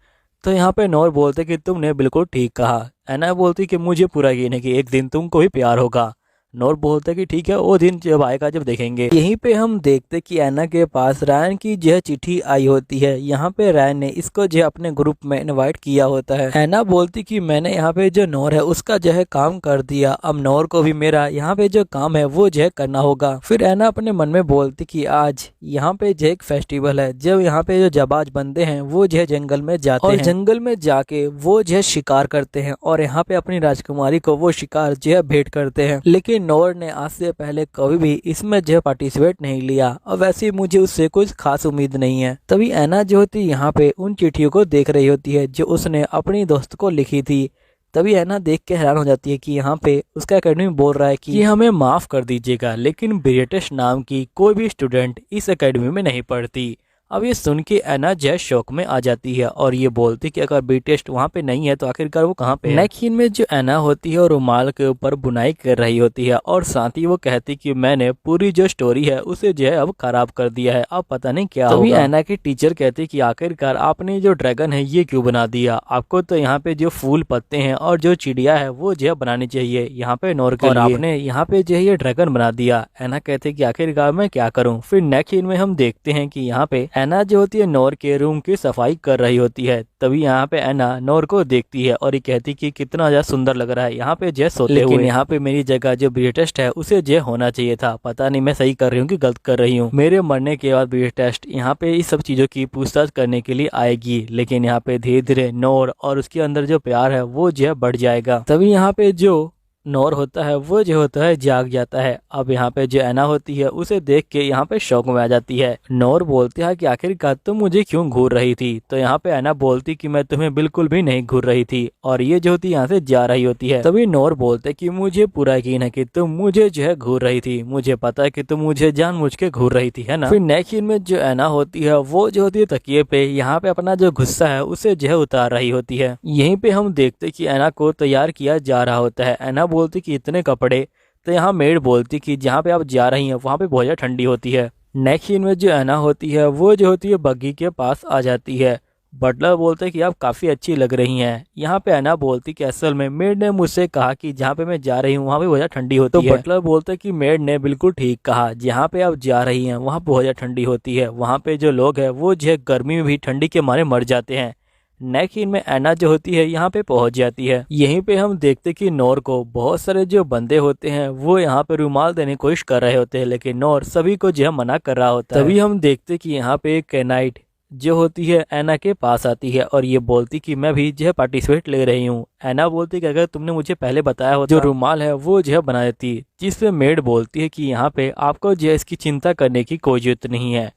तो यहाँ पे नोर बोलते कि तुमने बिल्कुल ठीक कहा। एना बोलती कि मुझे पूरा यकीन है कि एक दिन तुमको भी प्यार होगा। नोर बोलते कि ठीक है, वो दिन जब आएगा जब देखेंगे। यहीं पे हम देखते कि एना के पास रायन की जो चिट्ठी आई होती है। यहाँ पे रायन ने इसको जो अपने ग्रुप में इनवाइट किया होता है। एना बोलती कि मैंने यहाँ पे जो नोर है उसका जो है काम कर दिया, अब नोर को भी मेरा यहाँ पे जो काम है वो जो है करना होगा। फिर एना अपने मन में बोलती कि आज यहाँ पे जो एक फेस्टिवल है, जब यहाँ पे जो जाबाज बंदे हैं वो जो है जंगल में जाते हैं और जंगल में जाके वो जो है शिकार करते हैं और यहाँ पे अपनी राजकुमारी को वो शिकार जो है भेंट करते हैं। लेकिन लेकिन नोर ने आज से पहले कभी भी इसमें जो पार्टिसिपेट नहीं लिया और वैसे ही मुझे उससे कुछ खास उम्मीद नहीं है। तभी ऐना जो होती यहाँ पे उन चिट्ठियों को देख रही होती है जो उसने अपनी दोस्त को लिखी थी। तभी ऐना देख के हैरान हो जाती है कि यहाँ पे उसका एकेडमी बोल रहा है कि हमें माफ कर दीजिएगा, लेकिन ब्रिटिश नाम की कोई भी स्टूडेंट इस एकेडमी में नहीं पढ़ती। अब ये सुन के ऐना जय शौक में आ जाती है और ये बोलती कि अगर बी टेस्ट वहाँ पे नहीं है तो आखिरकार वो कहाँ पे है। नेक्स्ट सीन में जो ऐना होती है और रुमाल के ऊपर बुनाई कर रही होती है और साथ ही वो कहती कि मैंने पूरी जो स्टोरी है उसे जो है अब खराब कर दिया है, अब पता नहीं क्या होगा। तभी ऐना की टीचर कहती कि आखिरकार आपने जो ड्रैगन है ये क्यों बना दिया, आपको तो यहाँ पे जो फूल पत्ते हैं और जो चिड़िया है वो जो है बनानी चाहिए यहाँ पे नोर के लिए, और आपने यहाँ पे जो है ये ड्रैगन बना दिया। ऐना कहते कि आखिरकार मैं क्या करूँ। फिर नेक्स्ट सीन में हम देखते हैं कि यहाँ पे ऐना जो होती है नोर के रूम की सफाई कर रही होती है। तभी यहाँ पे ऐना नोर को देखती है और ये कहती कि कितना ज्यादा सुंदर लग रहा है यहाँ पे जय सोते हुए, लेकिन यहाँ पे मेरी जगह जो ब्रीड टेस्ट है उसे जय होना चाहिए था। पता नहीं मैं सही कर रही हूँ कि गलत कर रही हूँ। मेरे मरने के बाद ब्रीड टेस्ट यहाँ पे इस सब चीजों की पूछताछ करने के लिए आएगी, लेकिन यहाँ पे धीरे धीरे नोर और उसके अंदर जो प्यार है वो जो है बढ़ जाएगा। तभी यहाँ पे जो नोर होता है वो जो होता है जाग जाता है। अब यहाँ पे जो ऐना होती है उसे देख के यहाँ पे शौक में आ जाती है। नोर बोलती है कि आखिरकार तुम मुझे क्यों घूर रही थी। तो यहाँ पे ऐना बोलती कि मैं तुम्हें बिल्कुल भी नहीं घूर रही थी, और ये जो होती यहाँ से जा रही होती है। तभी नोर बोलते कि मुझे पूरा यकीन है कि तुम मुझे जो है घूर रही थी, मुझे पता है कि तुम मुझे जानबूझ के घूर रही थी, है ना। फिर नेक्स्ट सीन में जो ऐना होती है वो जो होती है तकिए पे यहाँ पे अपना जो गुस्सा है उसे जो है उतार रही होती है। यहीं पे हम देखते कि ऐना को तैयार किया जा रहा होता है। ऐना बोलती कि इतने कपड़े, तो यहाँ मेड बोलती कि जहाँ पे आप जा रही हैं वहाँ पे बहुत ज़्यादा ठंडी होती है। नेक्स्ट सीन में जो ऐना होती है वो जो होती है बग्गी के पास आ जाती है। बटलर बोलते हैं कि आप काफ़ी अच्छी लग रही हैं। यहाँ पे ऐना बोलती कि असल में मेड ने मुझसे कहा कि जहाँ पे मैं जा रही हूँ वहाँ पे बहुत ज़्यादा ठंडी होती है। तो बटलर बोलते हैं कि मेड ने बिल्कुल ठीक कहा, जहाँ पे आप जा रही हैं वहाँ बहुत ज़्यादा ठंडी होती है, वहाँ पे जो लोग हैं वो जो है गर्मी में भी ठंडी के मारे मर जाते हैं। नेक्स्ट सीन में ऐना जो होती है यहाँ पे पहुंच जाती है। यहीं पे हम देखते कि नोर को बहुत सारे जो बंदे होते हैं वो यहाँ पे रुमाल देने की कोशिश कर रहे होते हैं, लेकिन नोर सभी को जो है मना कर रहा होता है। तभी हम देखते कि यहाँ पे एक कैनाइट जो होती है ऐना के पास आती है और ये बोलती कि मैं भी जो है पार्टिसिपेट ले रही हूँ। ऐना बोलती कि अगर तुमने मुझे पहले बताया होता जो रुमाल है वो जो है बना देती। जिसपे मेड बोलती है कि यहाँ पे आपको जो है इसकी चिंता करने की कोई जरूरत नहीं है,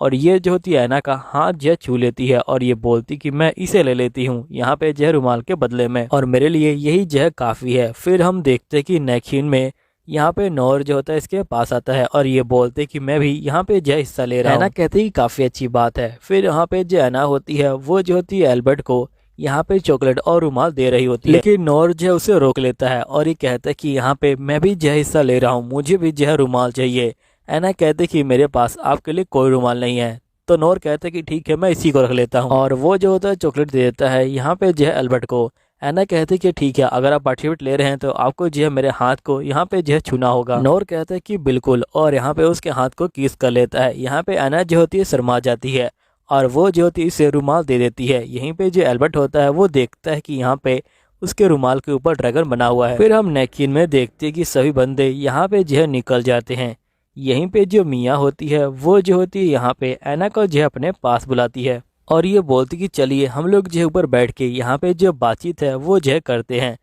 और ये जो होती है ऐना का हाथ जो छू लेती है और ये बोलती कि मैं इसे ले लेती हूँ यहाँ पे जो है रुमाल के बदले में, और मेरे लिए यही जो है काफ़ी है। फिर हम देखते कि नेक्स्ट सीन में यहाँ पे नोर जो होता है इसके पास आता है और ये बोलते कि मैं भी यहाँ पे जो हिस्सा ले रहा हूँ। ऐना कहते कि काफ़ी अच्छी बात है। फिर यहाँ पे जो ऐना होती है वो जो होती है एल्बर्ट को यहाँ पे चॉकलेट और रुमाल दे रही होती है, लेकिन नोर जो है उसे रोक लेता है और ये कहता है कि यहाँ पे मैं भी जो हिस्सा ले रहा हूँ, मुझे भी जो है रुमाल चाहिए। ऐना कहते कि मेरे पास आपके लिए कोई रुमाल नहीं है। तो नोर कहते कि ठीक है मैं इसी को रख लेता हूँ, और वो जो होता है चॉकलेट दे देता है यहाँ पे जो है एल्बर्ट को। ऐना कहते कि ठीक है अगर आप पार्टिसिपेट ले रहे हैं तो आपको जो है मेरे हाथ को यहाँ पे जो है छूना होगा। नोर कहता है कि बिल्कुल, और यहाँ पे उसके हाथ को किस कर लेता है। यहाँ पे ऐना जो होती है शर्मा जाती है और वो जो होती है इसे रुमाल दे देती है। यहीं पे जो एल्बर्ट होता है वो देखता है कि यहाँ पे उसके रुमाल के ऊपर ड्रैगन बना हुआ है। फिर हम नेक्स्ट सीन में देखते हैं कि सभी बंदे यहाँ पे जो है निकल जाते हैं। यहीं पे जो मियाँ होती है वो जो होती है यहाँ पे ऐना को जो है अपने पास बुलाती है और ये बोलती कि चलिए हम लोग जो है ऊपर बैठ के यहाँ पे जो बातचीत है वो जो है करते हैं।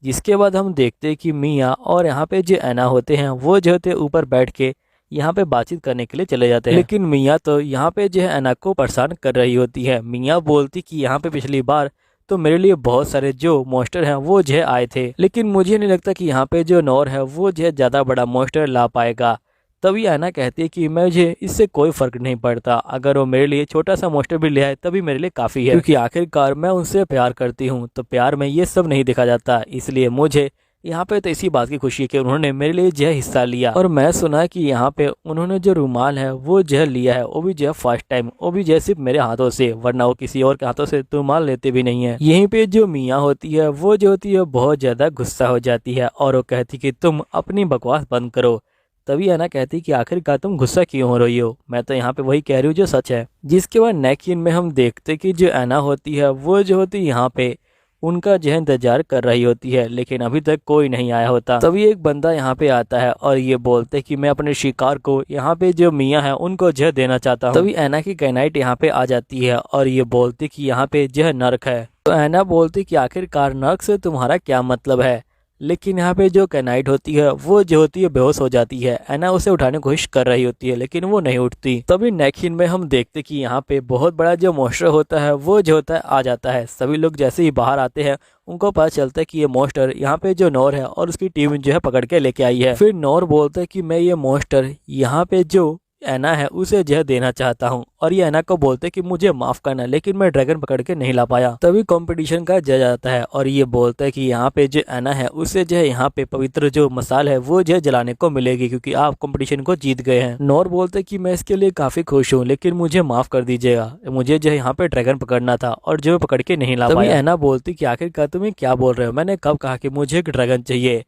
जिसके बाद हम देखते हैं कि मियाँ और यहाँ पे जो ऐना होते हैं वो जो होते हैं ऊपर बैठ के यहाँ पे बातचीत करने के लिए चले जाते हैं। लेकिन मियाँ तो यहाँ पे जो है ऐना को परेशान कर रही होती है। मियाँ बोलती कि यहाँ पे पिछली बार तो मेरे लिए बहुत सारे जो मॉन्स्टर हैं वो जो है आए थे, लेकिन मुझे नहीं लगता कि यहाँ पे जो नोर है वो जो है ज़्यादा बड़ा मॉन्स्टर ला पाएगा। तभी ऐना कहती है कि मुझे इससे कोई फर्क नहीं पड़ता, अगर वो मेरे लिए छोटा सा मॉन्स्टर भी ले आए तभी मेरे लिए काफ़ी है, क्योंकि आखिरकार मैं उनसे प्यार करती हूँ। तो प्यार में ये सब नहीं देखा जाता, इसलिए मुझे यहाँ पे तो इसी बात की खुशी है कि उन्होंने मेरे लिए जो है हिस्सा लिया। और मैं सुना है कि यहाँ पे उन्होंने जो रुमाल है वो जो है लिया है, वो भी जो है फर्स्ट टाइम, वो भी जो है सिर्फ मेरे हाथों से, वरना वो किसी और के हाथों से रुमाल लेते भी नहीं है। यहीं पे जो मियाँ होती है वो जो होती है बहुत ज़्यादा गुस्सा हो जाती है और वो कहती कि तुम अपनी बकवास बंद करो। तभी ऐना कहती कि आखिरकार तुम गुस्सा क्यों हो रही हो, मैं तो यहाँ पे वही कह रही हूँ जो सच है। जिसके बाद नेक्स्ट सीन में हम देखते कि जो ऐना होती है वो जो होती है यहाँ पे उनका जो है इंतजार कर रही होती है, लेकिन अभी तक कोई नहीं आया होता। तभी एक बंदा यहाँ पे आता है और ये बोलते कि मैं अपने शिकार को यहाँ पे जो मियाँ है उनको जो देना चाहता हूँ। तभी ऐना की कैनाइट यहाँ पे आ जाती है और ये बोलती कि यहाँ पे जो है नर्क है। तो ऐना बोलती कि आखिरकार नर्क से तुम्हारा क्या मतलब है। लेकिन यहाँ पे जो कैनाइट होती है वो जो होती है बेहोश हो जाती है। ऐना उसे उठाने की कोशिश कर रही होती है लेकिन वो नहीं उठती। तभी नेक्स्ट में हम देखते कि यहाँ पे बहुत बड़ा जो मॉन्स्टर होता है वो जो होता है आ जाता है। सभी लोग जैसे ही बाहर आते हैं उनको पता चलता है कि ये मॉन्स्टर यहाँ पे जो नोर है और उसकी टीम जो है पकड़ के लेके आई है। फिर नोर बोलता है कि मैं ये मॉन्स्टर यहाँ पे जो ऐना है उसे जह देना चाहता हूँ, और ये ऐना को बोलते कि मुझे माफ करना लेकिन मैं ड्रैगन पकड़ के नहीं ला पाया। तभी कंपटीशन का जज आता है और ये बोलता है कि यहाँ पे जो ऐना है उसे जो है यहाँ पे पवित्र जो मसाल है वो जो जलाने को मिलेगी क्योंकि आप कंपटीशन को जीत गए हैं। नोर बोलते कि मैं इसके लिए काफी खुश हूँ लेकिन मुझे माफ कर दीजिएगा, मुझे जो है यहाँ पे ड्रैगन पकड़ना था और जो पकड़ के नहीं ला पाया। ऐना बोलती कि आखिरकार तुम्हें क्या बोल रहे हो, मैंने कब कहा कि मुझे एक ड्रैगन चाहिए।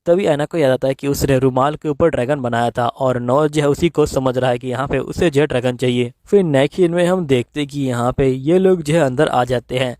तभी ऐना को याद आता है कि उसने रुमाल के ऊपर ड्रैगन बनाया था और नौर जो है उसी को समझ रहा है कि यहाँ पे उसे जो है ड्रैगन चाहिए। फिर नेक्स्ट सीन में हम देखते कि यहाँ पे ये लोग जो है अंदर आ जाते हैं।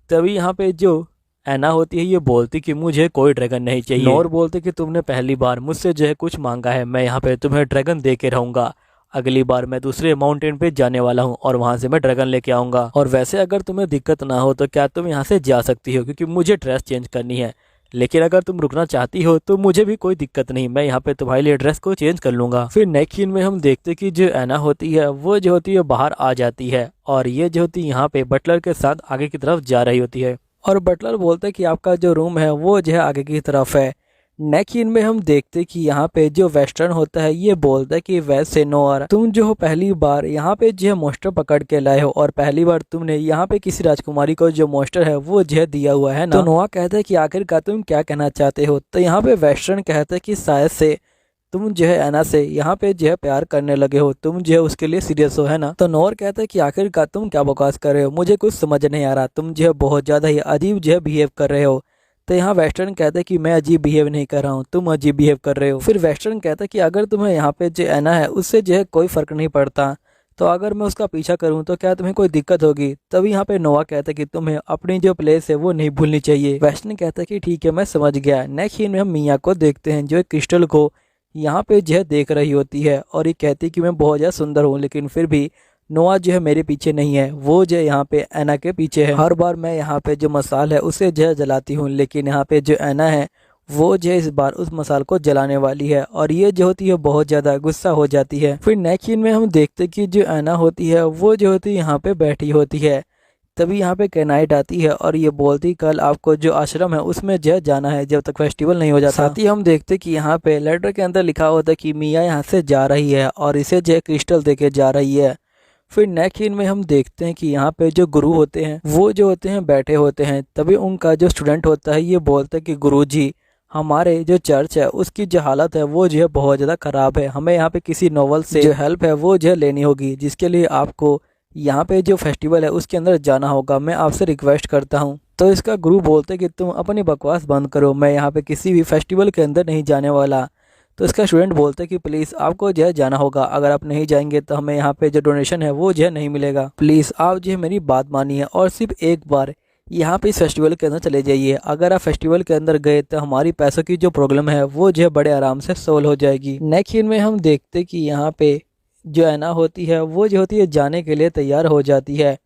तभी यहाँ पे जो ऐना होती है ये बोलती कि मुझे कोई ड्रैगन नहीं चाहिए। नौर बोलते कि तुमने पहली बार मुझसे जो है कुछ मांगा है, मैं यहाँ पे तुम्हें ड्रैगन दे के रहूंगा। अगली बार मैं दूसरे माउंटेन पे जाने वाला हूँ और वहां से मैं ड्रैगन लेके आऊंगा। और वैसे अगर तुम्हें दिक्कत ना हो तो क्या तुम यहाँ से जा सकती हो क्योंकि मुझे ड्रेस चेंज करनी है, लेकिन अगर तुम रुकना चाहती हो तो मुझे भी कोई दिक्कत नहीं, मैं यहाँ पे तुम्हारे लिए ड्रेस को चेंज कर लूंगा। फिर नेक्स्ट सीन में हम देखते कि जो ऐना होती है वो जो होती है बाहर आ जाती है और ये जो होती है यहाँ पे बटलर के साथ आगे की तरफ जा रही होती है और बटलर बोलते है कि आपका जो रूम है वो जो है आगे की तरफ है। नेक्स्ट सीन में हम देखते कि यहाँ पे जो वेस्टर्न होता है ये बोलता है कि वैसे नोर तुम जो हो पहली बार यहाँ पे जो है मॉन्स्टर पकड़ के लाए हो और पहली बार तुमने यहाँ पे किसी राजकुमारी को जो मॉन्स्टर है वो जो है दिया हुआ है ना। तो नोआ कहता है कि आखिरकार तुम क्या कहना चाहते हो। तो यहाँ पे वेस्टर्न कहता है कि शायद से तुम जो है ऐना से यहाँ पे जो है प्यार करने लगे हो, तुम जो है उसके लिए सीरियस हो, है ना। तो नोर कहता है कि आखिरकार तुम क्या बकवास कर रहे हो, मुझे कुछ समझ नहीं आ रहा, तुम जो है बहुत ज्यादा ही अजीब जो है बिहेव कर रहे हो। तो यहाँ वेस्टर्न कहता है कि मैं अजीब बिहेव नहीं कर रहा हूँ, तुम अजीब बिहेव कर रहे हो। फिर वेस्टर्न कहता है कि अगर तुम्हें यहाँ पे जो ऐना है उससे जो है कोई फर्क नहीं पड़ता तो अगर मैं उसका पीछा करूं तो क्या तुम्हें कोई दिक्कत होगी। तभी यहाँ पे नोआ कहता है कि तुम्हें अपनी जो प्लेस है वो नहीं भूलनी चाहिए। वेस्टर्न कहता है कि ठीक है मैं समझ गया। नेक्स्ट सीन में हम मिया को देखते हैं जो एक क्रिस्टल को यहाँ पे जो है देख रही होती है और ये कहती है कि मैं बहुत ज़्यादा सुंदर हूँ लेकिन फिर भी नोआ जो है मेरे पीछे नहीं है, वो जो यहाँ पे ऐना के पीछे है। हर बार मैं यहाँ पे जो मसाल है उसे जो है जलाती हूँ लेकिन यहाँ पे जो ऐना है वो जो इस बार उस मसाल को जलाने वाली है और ये जो होती है बहुत ज़्यादा गुस्सा हो जाती है। फिर नेक्स्ट सीन में हम देखते कि जो ऐना होती है वो जो होती है यहाँ पे बैठी होती है। तभी यहाँ पे कैनाइट आती है और ये बोलती कल आपको जो आश्रम है उसमें जो जाना है जब तक फेस्टिवल नहीं हो जाता। साथ ही हम देखते कि यहाँ पे लेटर के अंदर लिखा होता है कि मिया यहाँ से जा रही है और इसे जो क्रिस्टल दे के जा रही है। फिर नेक्स्ट सीन में हम देखते हैं कि यहाँ पे जो गुरु होते हैं वो जो होते हैं बैठे होते हैं। तभी उनका जो स्टूडेंट होता है ये बोलता है कि गुरुजी हमारे जो चर्च है उसकी जो हालत है वो जो है बहुत ज़्यादा ख़राब है, हमें यहाँ पे किसी नोवेल से जो हेल्प है वो जो है लेनी होगी, जिसके लिए आपको यहाँ पे जो फेस्टिवल है उसके अंदर जाना होगा, मैं आपसे रिक्वेस्ट करता हूँ। तो इसका गुरु बोलते कि तुम अपनी बकवास बंद करो, मैं यहाँ पे किसी भी फेस्टिवल के अंदर नहीं जाने वाला। तो इसका स्टूडेंट बोलते कि प्लीज़ आपको जो है जाना होगा, अगर आप नहीं जाएंगे तो हमें यहाँ पे जो डोनेशन है वो जो है नहीं मिलेगा, प्लीज़ आप जो है मेरी बात मानिए और सिर्फ एक बार यहाँ पे इस फेस्टिवल के अंदर चले जाइए। अगर आप फेस्टिवल के अंदर गए तो हमारी पैसों की जो प्रॉब्लम है वो जो है बड़े आराम से सोल्व हो जाएगी। नेक्स्ट सीन में हम देखते कि यहाँ पे जो ऐना होती है वो जो होती है जाने के लिए तैयार हो जाती है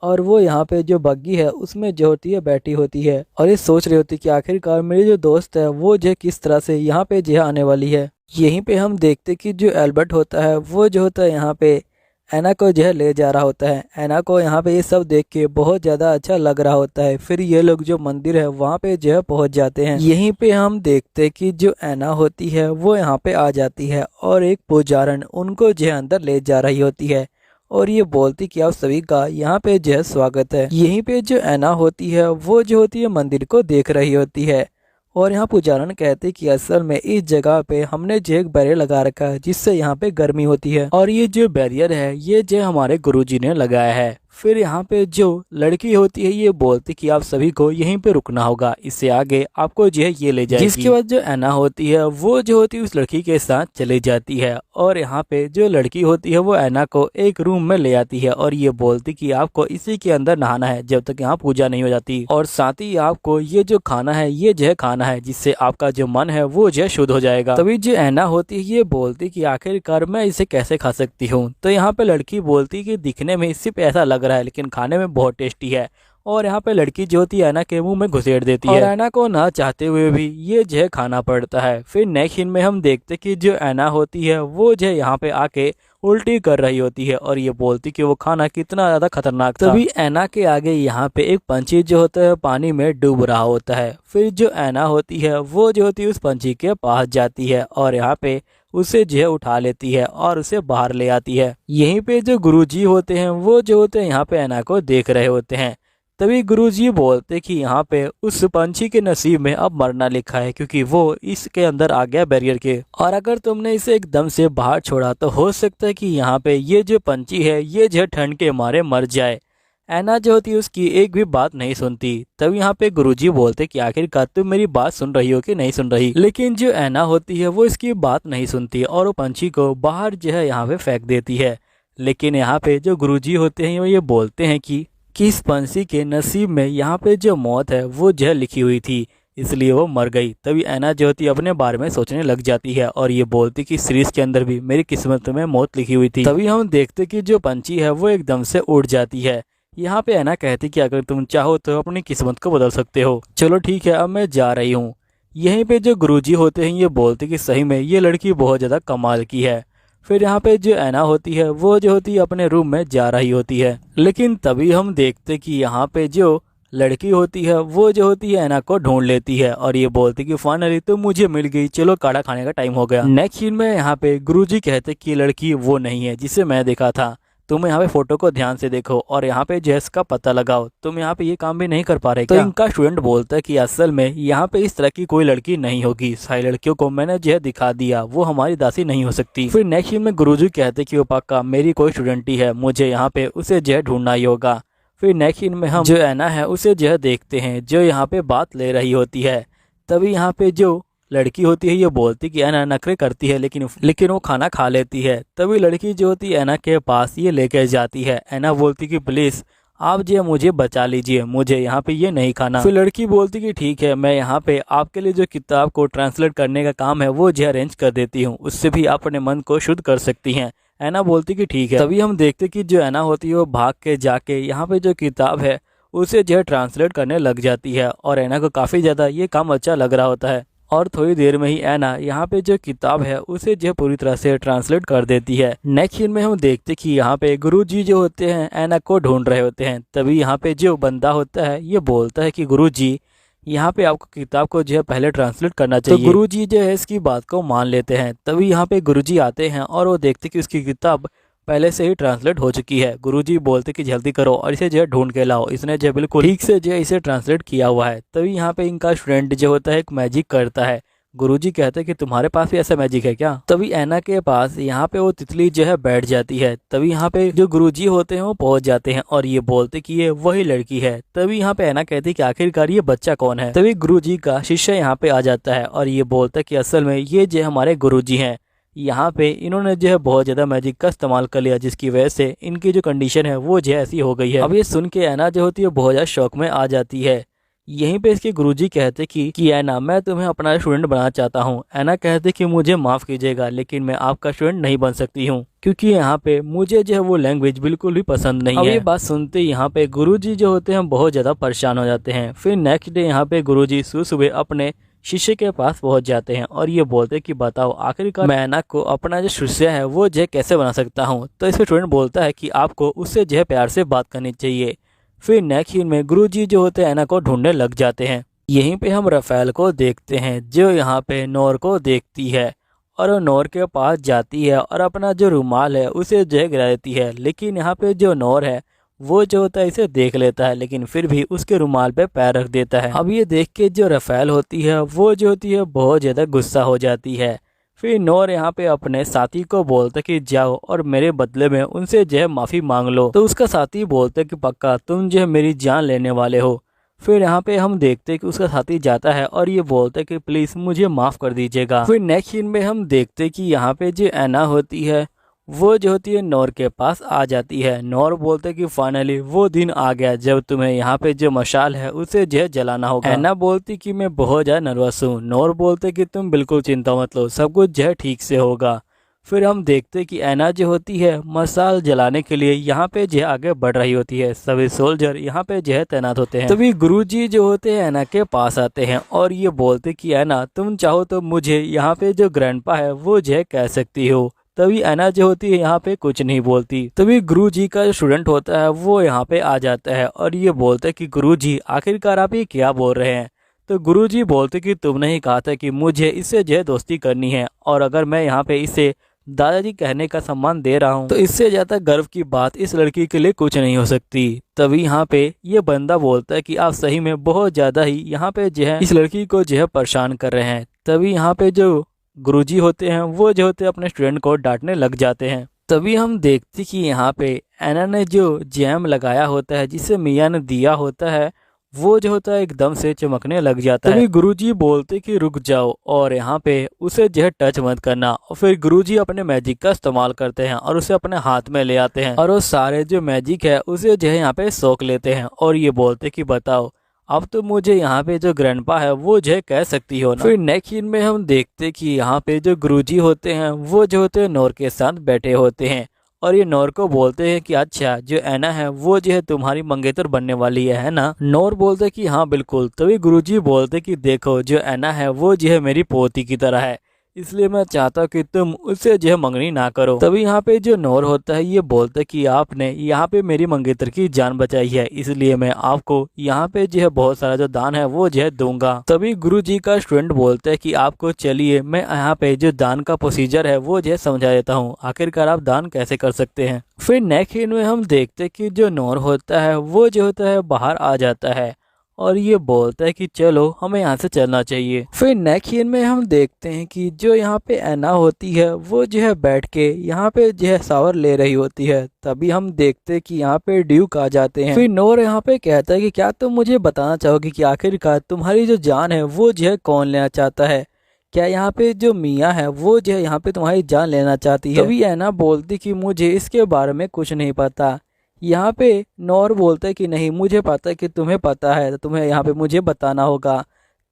और वो यहाँ पे जो बग्गी है उसमें जो होती है बैठी होती है और ये सोच रही होती है कि आखिरकार मेरी जो दोस्त है वो जो किस तरह से यहाँ पे जो आने वाली है। यहीं पे हम देखते कि जो एल्बर्ट होता है वो जो होता है यहाँ पे ऐना को जो है ले जा रहा होता है। ऐना को यहाँ पे ये सब देख के बहुत ज़्यादा अच्छा लग रहा होता है। फिर ये लोग जो मंदिर है वहाँ पे जो है पहुँच जाते हैं। यहीं पे हम देखते कि जो ऐना होती है वो यहाँ पे आ जाती है और एक पुजारन उनको जो है अंदर ले जा रही होती है और ये बोलती कि आप सभी का यहाँ पे जो है स्वागत है। यहीं पे जो ऐना होती है वो जो होती है मंदिर को देख रही होती है और यहाँ पुजारन कहते कि असल में इस जगह पे हमने जो एक बैरियर लगा रखा है जिससे यहाँ पे गर्मी होती है और ये जो बैरियर है ये जो हमारे गुरुजी ने लगाया है। फिर यहाँ पे जो लड़की होती है ये बोलती कि आप सभी को यहीं पे रुकना होगा, इससे आगे आपको जो है ये ले जाएगी। जिसके बाद जो ऐना होती है वो जो होती है उस लड़की के साथ चली जाती है और यहाँ पे जो लड़की होती है वो ऐना को एक रूम में ले आती है और ये बोलती कि आपको इसी के अंदर नहाना है जब तक यहाँ पूजा नहीं हो जाती और साथ ही आपको ये जो खाना है ये जो है खाना है जिससे आपका जो मन है वो जो है शुद्ध हो जाएगा। तभी जो ऐना होती है ये बोलती कि आखिरकार मैं इसे कैसे खा सकती हूँ। तो यहाँ पे लड़की बोलती कि दिखने में सिर्फ ऐसा लग रहा है लेकिन खाने में बहुत टेस्टी है और यहाँ पे लड़की जो होती है ऐना के मुंह में घुसेड़ देती है और ऐना को ना चाहते हुए भी ये जहर खाना पड़ता है। फिर नेक्स्ट सीन में हम देखते कि जो ऐना होती है वो जो यहाँ पे आके उल्टी कर रही होती है और ये बोलती कि वो खाना कितना ज्यादा खतरनाक था। तभी ऐना के आगे यहाँ पे एक पंछी जो होता है पानी में डूब रहा होता है। फिर जो ऐना होती है वो जो होती है उस पंछी के पास जाती है और यहाँ पे उसे जो है उठा लेती है और उसे बाहर ले आती है। यहीं पे जो गुरुजी होते हैं वो जो होते हैं यहाँ पे ऐना को देख रहे होते हैं। तभी गुरुजी बोलते कि यहाँ पे उस पंछी के नसीब में अब मरना लिखा है, क्योंकि वो इसके अंदर आ गया बैरियर के, और अगर तुमने इसे एकदम से बाहर छोड़ा तो हो सकता है कि यहाँ पे ये जो पंछी है ये जो ठंड के मारे मर जाए। ऐना जो होती है उसकी एक भी बात नहीं सुनती। तब यहाँ पे गुरुजी बोलते कि आखिरकार तुम मेरी बात सुन रही हो कि नहीं सुन रही। लेकिन जो ऐना होती है वो इसकी बात नहीं सुनती और वो पंछी को बाहर जो है यहाँ पे फेंक देती है। लेकिन यहाँ पे जो गुरुजी होते हैं वो ये बोलते हैं कि इस पंछी के नसीब में यहाँ पे जो मौत है वो जहर लिखी हुई थी, इसलिए वो मर गई। तभी ऐना जो होती है अपने बारे में सोचने लग जाती है और ये बोलती कि सीरीज के अंदर भी मेरी किस्मत में मौत लिखी हुई थी। तभी हम देखते कि जो पंछी है वो एकदम से उड़ जाती है। यहाँ पे ऐना कहती कि अगर तुम चाहो तो अपनी किस्मत को बदल सकते हो, चलो ठीक है अब मैं जा रही हूँ। यहीं पे जो गुरुजी होते हैं ये बोलते कि सही में ये लड़की बहुत ज़्यादा कमाल की है। फिर यहाँ पे जो ऐना होती है वो जो होती है अपने रूम में जा रही होती है। लेकिन तभी हम देखते कि यहाँ पे जो लड़की होती है वो जो होती है ऐना को ढूंढ लेती है और ये बोलती कि फाइनली तो मुझे मिल गई, चलो काढ़ा खाने का टाइम हो गया। नेक्स्ट सीन में यहाँ पे गुरुजी कहते कि लड़की वो नहीं है जिसे मैं देखा था, तुम यहाँ पे फोटो को ध्यान से देखो और यहाँ पे जेस का पता लगाओ, तुम यहाँ पे ये काम भी नहीं कर पा रहे। तो इनका स्टूडेंट बोलता है कि असल में यहाँ पे इस तरह की कोई लड़की नहीं होगी, सारी लड़कियों को मैंने जो है दिखा दिया, वो हमारी दासी नहीं हो सकती। फिर नेक्स्ट सीन में गुरुजी कहते कि वो पक्का मेरी कोई स्टूडेंट ही है, मुझे यहाँ पे उसे जो है ढूंढना ही होगा। फिर नेक्स्ट सीन में हम जो ऐना है उसे जो है देखते हैं जो यहाँ पे बात ले रही होती है। तभी यहाँ पे जो लड़की होती है ये बोलती कि ऐना नखरे करती है लेकिन वो खाना खा लेती है। तभी लड़की जो होती है ऐना के पास ये लेकर जाती है। ऐना बोलती कि प्लीज आप जो मुझे बचा लीजिए, मुझे यहाँ पे ये नहीं खाना। फिर लड़की बोलती कि ठीक है मैं यहाँ पे आपके लिए जो किताब को ट्रांसलेट करने का काम है वो जो अरेंज कर देती हूँ, उससे भी आप अपने मन को शुद्ध कर सकती हैं। ऐना बोलती कि ठीक है। तभी हम देखते कि जो ऐना होती है वो भाग के जाके यहाँ पे जो किताब है उसे जो है ट्रांसलेट करने लग जाती है और ऐना को काफ़ी ज़्यादा ये काम अच्छा लग रहा होता है और थोड़ी देर में ही ऐना यहाँ पे जो किताब है उसे जो पूरी तरह से ट्रांसलेट कर देती है। नेक्स्ट सीन में हम देखते कि यहाँ पे गुरुजी जो होते हैं ऐना को ढूंढ रहे होते हैं। तभी यहाँ पे जो बंदा होता है ये बोलता है कि गुरुजी यहाँ पे आपको किताब को जो है पहले ट्रांसलेट करना चाहिए। तो गुरुजी जो है इसकी बात को मान लेते हैं। तभी यहाँ पे गुरुजी आते हैं और वो देखते कि उसकी किताब पहले से ही ट्रांसलेट हो चुकी है। गुरुजी बोलते कि जल्दी करो और इसे जो है ढूंढ के लाओ, इसने जो बिल्कुल ठीक से जो है इसे ट्रांसलेट किया हुआ है। तभी यहाँ पे इनका स्टूडेंट जो होता है एक मैजिक करता है। गुरुजी कहते हैं कि तुम्हारे पास भी ऐसा मैजिक है क्या। तभी ऐना के पास यहाँ पे वो तितली जो है बैठ जाती है। तभी यहाँ पे जो गुरुजी होते हैं वो पहुंच जाते हैं और ये बोलते कि ये वही लड़की है। तभी यहाँ पे ऐना कहती है कि आखिरकार ये बच्चा कौन है। तभी गुरुजी का शिष्य यहाँ पे आ जाता है और ये बोलता है कि असल में ये जो हमारे गुरुजी हैं, यहाँ पे इन्होंने जो है बहुत ज़्यादा मैजिक का इस्तेमाल कर लिया जिसकी वजह से इनकी जो कंडीशन है वो जो है ऐसी हो गई है। अब ये सुन के ऐना जो होती है बहुत ज़्यादा शौक में आ जाती है। यहीं पे इसके गुरुजी कहते कि ऐना मैं तुम्हें अपना स्टूडेंट बनाना चाहता हूँ। ऐना कहते कि मुझे माफ़ कीजिएगा लेकिन मैं आपका स्टूडेंट नहीं बन सकती हूँ, क्योंकि यहाँ पे मुझे जो है वो लैंग्वेज बिल्कुल भी पसंद नहीं है। ये बात सुनते यहाँ पे गुरुजी जो होते हैं बहुत ज़्यादा परेशान हो जाते हैं। फिर नेक्स्ट डे यहाँ पे गुरुजी सुबह अपने शिष्य के पास पहुंच जाते हैं और ये बोलते कि बताओ आखिरकार मैं ऐना को अपना जो शिष्य है वो जो कैसे बना सकता हूं। तो इस पर स्टूडेंट बोलता है कि आपको उससे जो है प्यार से बात करनी चाहिए। फिर नेक्स्ट सीन में गुरुजी जो होते हैं ऐना को ढूंढने लग जाते हैं। यहीं पे हम रफेल को देखते हैं जो यहाँ पे नोर को देखती है और वो नोर के पास जाती है और अपना जो रुमाल है उसे जो है गिरा देती है। लेकिन यहाँ पे जो नोर है वो जो होता है इसे देख लेता है लेकिन फिर भी उसके रुमाल पे पैर रख देता है। अब ये देख के जो रफेल होती है वो जो होती है बहुत ज़्यादा गुस्सा हो जाती है। फिर नोर यहाँ पे अपने साथी को बोलता कि जाओ और मेरे बदले में उनसे जो है माफ़ी मांग लो। तो उसका साथी बोलता कि पक्का तुम जो है मेरी जान लेने वाले हो। फिर यहाँ पे हम देखते कि उसका साथी जाता है और ये बोलता है कि प्लीज़ मुझे माफ़ कर दीजिएगा। फिर नेक्स्ट सीन में हम देखते कि यहाँ पे जो ऐना होती है वो जो होती है नोर के पास आ जाती है। नोर बोलते कि फाइनली वो दिन आ गया जब तुम्हें यहाँ पे जो मशाल है उसे जो है जलाना होगा। ऐना बोलती कि मैं बहुत ज़्यादा नर्वस हूँ। नोर बोलते कि तुम बिल्कुल चिंता मत लो, सब कुछ जो है ठीक से होगा। फिर हम देखते कि ऐना जो होती है मसाल जलाने के लिए यहाँ पे जो है आगे बढ़ रही होती है। सभी सोल्जर यहाँ पे जो है तैनात होते हैं। तभी गुरुजी जो होते हैं ऐना के पास आते हैं और ये बोलते कि ऐना, तुम चाहो तो मुझे यहाँ पे जो ग्रैंडपा है वो जो है कह सकती हो। तभी ऐना जो होती है यहाँ पे कुछ नहीं बोलती। तभी गुरुजी का जो स्टूडेंट होता है वो यहाँ पे आ जाता है और ये बोलता है कि गुरुजी आखिरकार आप ये क्या बोल रहे हैं। तो गुरुजी बोलते कि तुमने ही कहा था कि मुझे इससे जो है दोस्ती करनी है, और अगर मैं यहाँ पे इसे दादाजी कहने का सम्मान दे रहा हूँ तो इससे ज्यादा गर्व की बात इस लड़की के लिए कुछ नहीं हो सकती। तभी यहाँ पे ये बंदा बोलता है कि आप सही में बहुत ज्यादा ही यहाँ पे जो है इस लड़की को जो है परेशान कर रहे हैं। तभी यहाँ पे जो गुरुजी होते हैं वो जो होते हैं अपने स्टूडेंट को डांटने लग जाते हैं। तभी हम देखते कि यहाँ पे ऐना ने जो जैम लगाया होता है जिसे मिया ने दिया होता है वो जो होता है एकदम से चमकने लग जाता है। तभी गुरुजी बोलते कि रुक जाओ और यहाँ पे उसे जो है टच मत करना, और फिर गुरुजी अपने मैजिक का इस्तेमाल करते हैं और उसे अपने हाथ में ले आते हैं और वो सारे जो मैजिक है उसे जो है यहाँ पे सोख लेते हैं और ये बोलते कि बताओ अब तो मुझे यहाँ पे जो ग्रैंडपा है वो जो है कह सकती हो ना। फिर नेक्स्ट सीन में हम देखते कि यहाँ पे जो गुरुजी होते हैं वो जो होते हैं नोर के साथ बैठे होते हैं और ये नोर को बोलते हैं कि अच्छा जो ऐना है वो जो है तुम्हारी मंगेतर बनने वाली है ना। नोर बोलते कि हाँ बिल्कुल। तभी गुरुजी बोलते कि देखो जो ऐना है वो जो है मेरी पोती की तरह है, इसलिए मैं चाहता हूँ कि तुम उससे जो है मंगनी ना करो। तभी यहाँ पे जो नोर होता है ये बोलता है कि आपने यहाँ पे मेरी मंगेतर की जान बचाई है, इसलिए मैं आपको यहाँ पे जो है बहुत सारा जो दान है वो जो है दूंगा। तभी गुरुजी का स्टूडेंट बोलता है कि आपको चलिए मैं यहाँ पे जो दान का प्रोसीजर है वो जो है समझा देता हूँ, आखिरकार आप दान कैसे कर सकते हैं। फिर नेक्स्ट सीन में हम देखते हैं कि जो नोर होता है वो जो होता है बाहर आ जाता है और ये बोलता है कि चलो हमें यहाँ से चलना चाहिए। फिर नेक्स्ट सीन में हम देखते हैं कि जो यहाँ पे ऐना होती है वो जो है बैठ के यहाँ पे जो है शावर ले रही होती है। तभी हम देखते हैं कि यहाँ पे ड्यूक आ जाते हैं। फिर नोर यहाँ पे कहता है कि क्या तुम मुझे बताना चाहोगे कि आखिरकार तुम्हारी जो जान है वो जो है कौन लेना चाहता है, क्या यहाँ पे जो मिया है वो जो है यहाँ पे तुम्हारी जान लेना चाहती है। तभी ऐना बोलती कि मुझे इसके बारे में कुछ नहीं पता। यहाँ पे नोर बोलता है कि नहीं मुझे पता है कि तुम्हें पता है, तो तुम्हें यहाँ पे मुझे बताना होगा।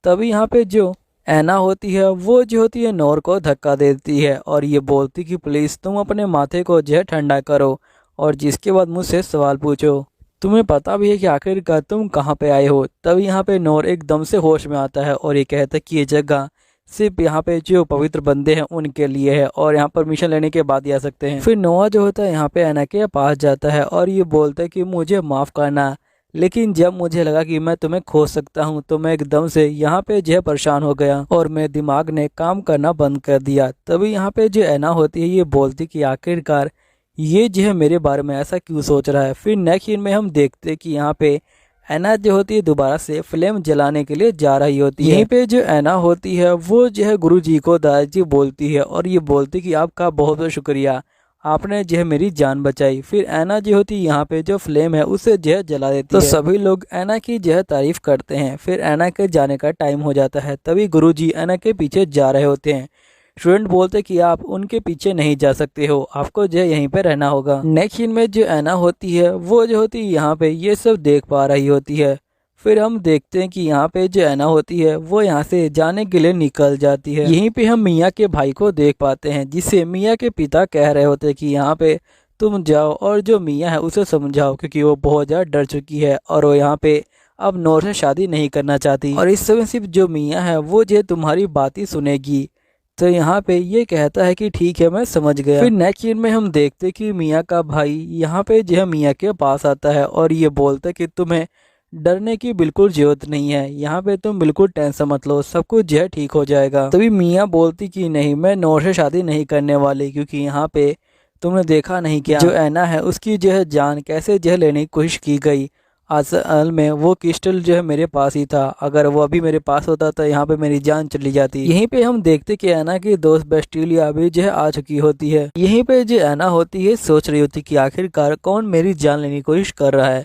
तभी यहाँ पे जो ऐना होती है वो जो होती है नोर को धक्का देती है और ये बोलती कि प्लीज़ तुम अपने माथे को जो है ठंडा करो और जिसके बाद मुझसे सवाल पूछो, तुम्हें पता भी है कि आखिरकार तुम कहाँ पे आए हो। तभी यहाँ पे नोर एकदम से होश में आता है और ये कहता है कि ये जगह सिर्फ यहाँ पे जो पवित्र बंदे हैं उनके लिए है और यहाँ परमिशन लेने के बाद ही आ सकते हैं। फिर नोआ जो होता है यहाँ पे ऐना के पास जाता है और ये बोलता है कि मुझे माफ़ करना, लेकिन जब मुझे लगा कि मैं तुम्हें खो सकता हूँ तो मैं एकदम से यहाँ पे जो है परेशान हो गया और मेरे दिमाग ने काम करना बंद कर दिया। तभी यहाँ पे जो ऐना होती है ये बोलती कि आखिरकार ये जो है मेरे बारे में ऐसा क्यों सोच रहा है। फिर नेक्स्ट सीन में हम देखते कि यहाँ पे ऐना जो होती है दोबारा से फ्लेम जलाने के लिए जा रही होती है। यहीं पे जो ऐना होती है वो जो है गुरुजी को दादाजी बोलती है और ये बोलती कि आपका बहुत बहुत शुक्रिया, आपने जो है मेरी जान बचाई। फिर ऐना जो होती है यहाँ पे जो फ्लेम है उसे जो है जला देती है। तो सभी लोग ऐना की जो है तारीफ करते हैं। फिर ऐना के जाने का टाइम हो जाता है। तभी गुरुजी ऐना के पीछे जा रहे होते हैं। स्टूडेंट बोलते कि आप उनके पीछे नहीं जा सकते हो, आपको जो है यहीं पे रहना होगा। नेक्स्ट सीन में जो ऐना होती है वो जो होती है यहाँ पे ये सब देख पा रही होती है। फिर हम देखते हैं कि यहाँ पे जो ऐना होती है वो यहाँ से जाने के लिए निकल जाती है। यहीं पे हम मिया के भाई को देख पाते हैं जिसे मिया के पिता कह रहे होते हैं कि यहाँ पे तुम जाओ और जो मिया है उसे समझाओ, क्योंकि वो बहुत ज़्यादा डर चुकी है और वो यहाँ पे अब नोर से शादी नहीं करना चाहती और इस समय सिर्फ जो मिया है वो जो तुम्हारी बात ही सुनेगी। तो यहाँ पे ये कहता है कि ठीक है मैं समझ गया। फिर नेक्स्ट सीन में हम देखते कि मिया का भाई यहाँ पे जो है मिया के पास आता है और ये बोलता है कि तुम्हें डरने की बिल्कुल जरूरत नहीं है, यहाँ पे तुम बिल्कुल टेंशन मत लो, सब कुछ जो है ठीक हो जाएगा। तभी मिया बोलती कि नहीं मैं नोर से शादी नहीं करने वाली, क्योंकि यहाँ पे तुमने देखा नहीं क्या जो ऐना है उसकी जो है जान कैसे जो है लेने की कोशिश की गई। असल में वो क्रिस्टल जो है मेरे पास ही था, अगर वो अभी मेरे पास होता तो यहाँ पे मेरी जान चली जाती। यहीं पे हम देखते कि ऐना की दोस्त बेस्टिलिया भी जो है आ चुकी होती है। यहीं पे जो ऐना होती है सोच रही होती कि आखिरकार कौन मेरी जान लेने की कोशिश कर रहा है।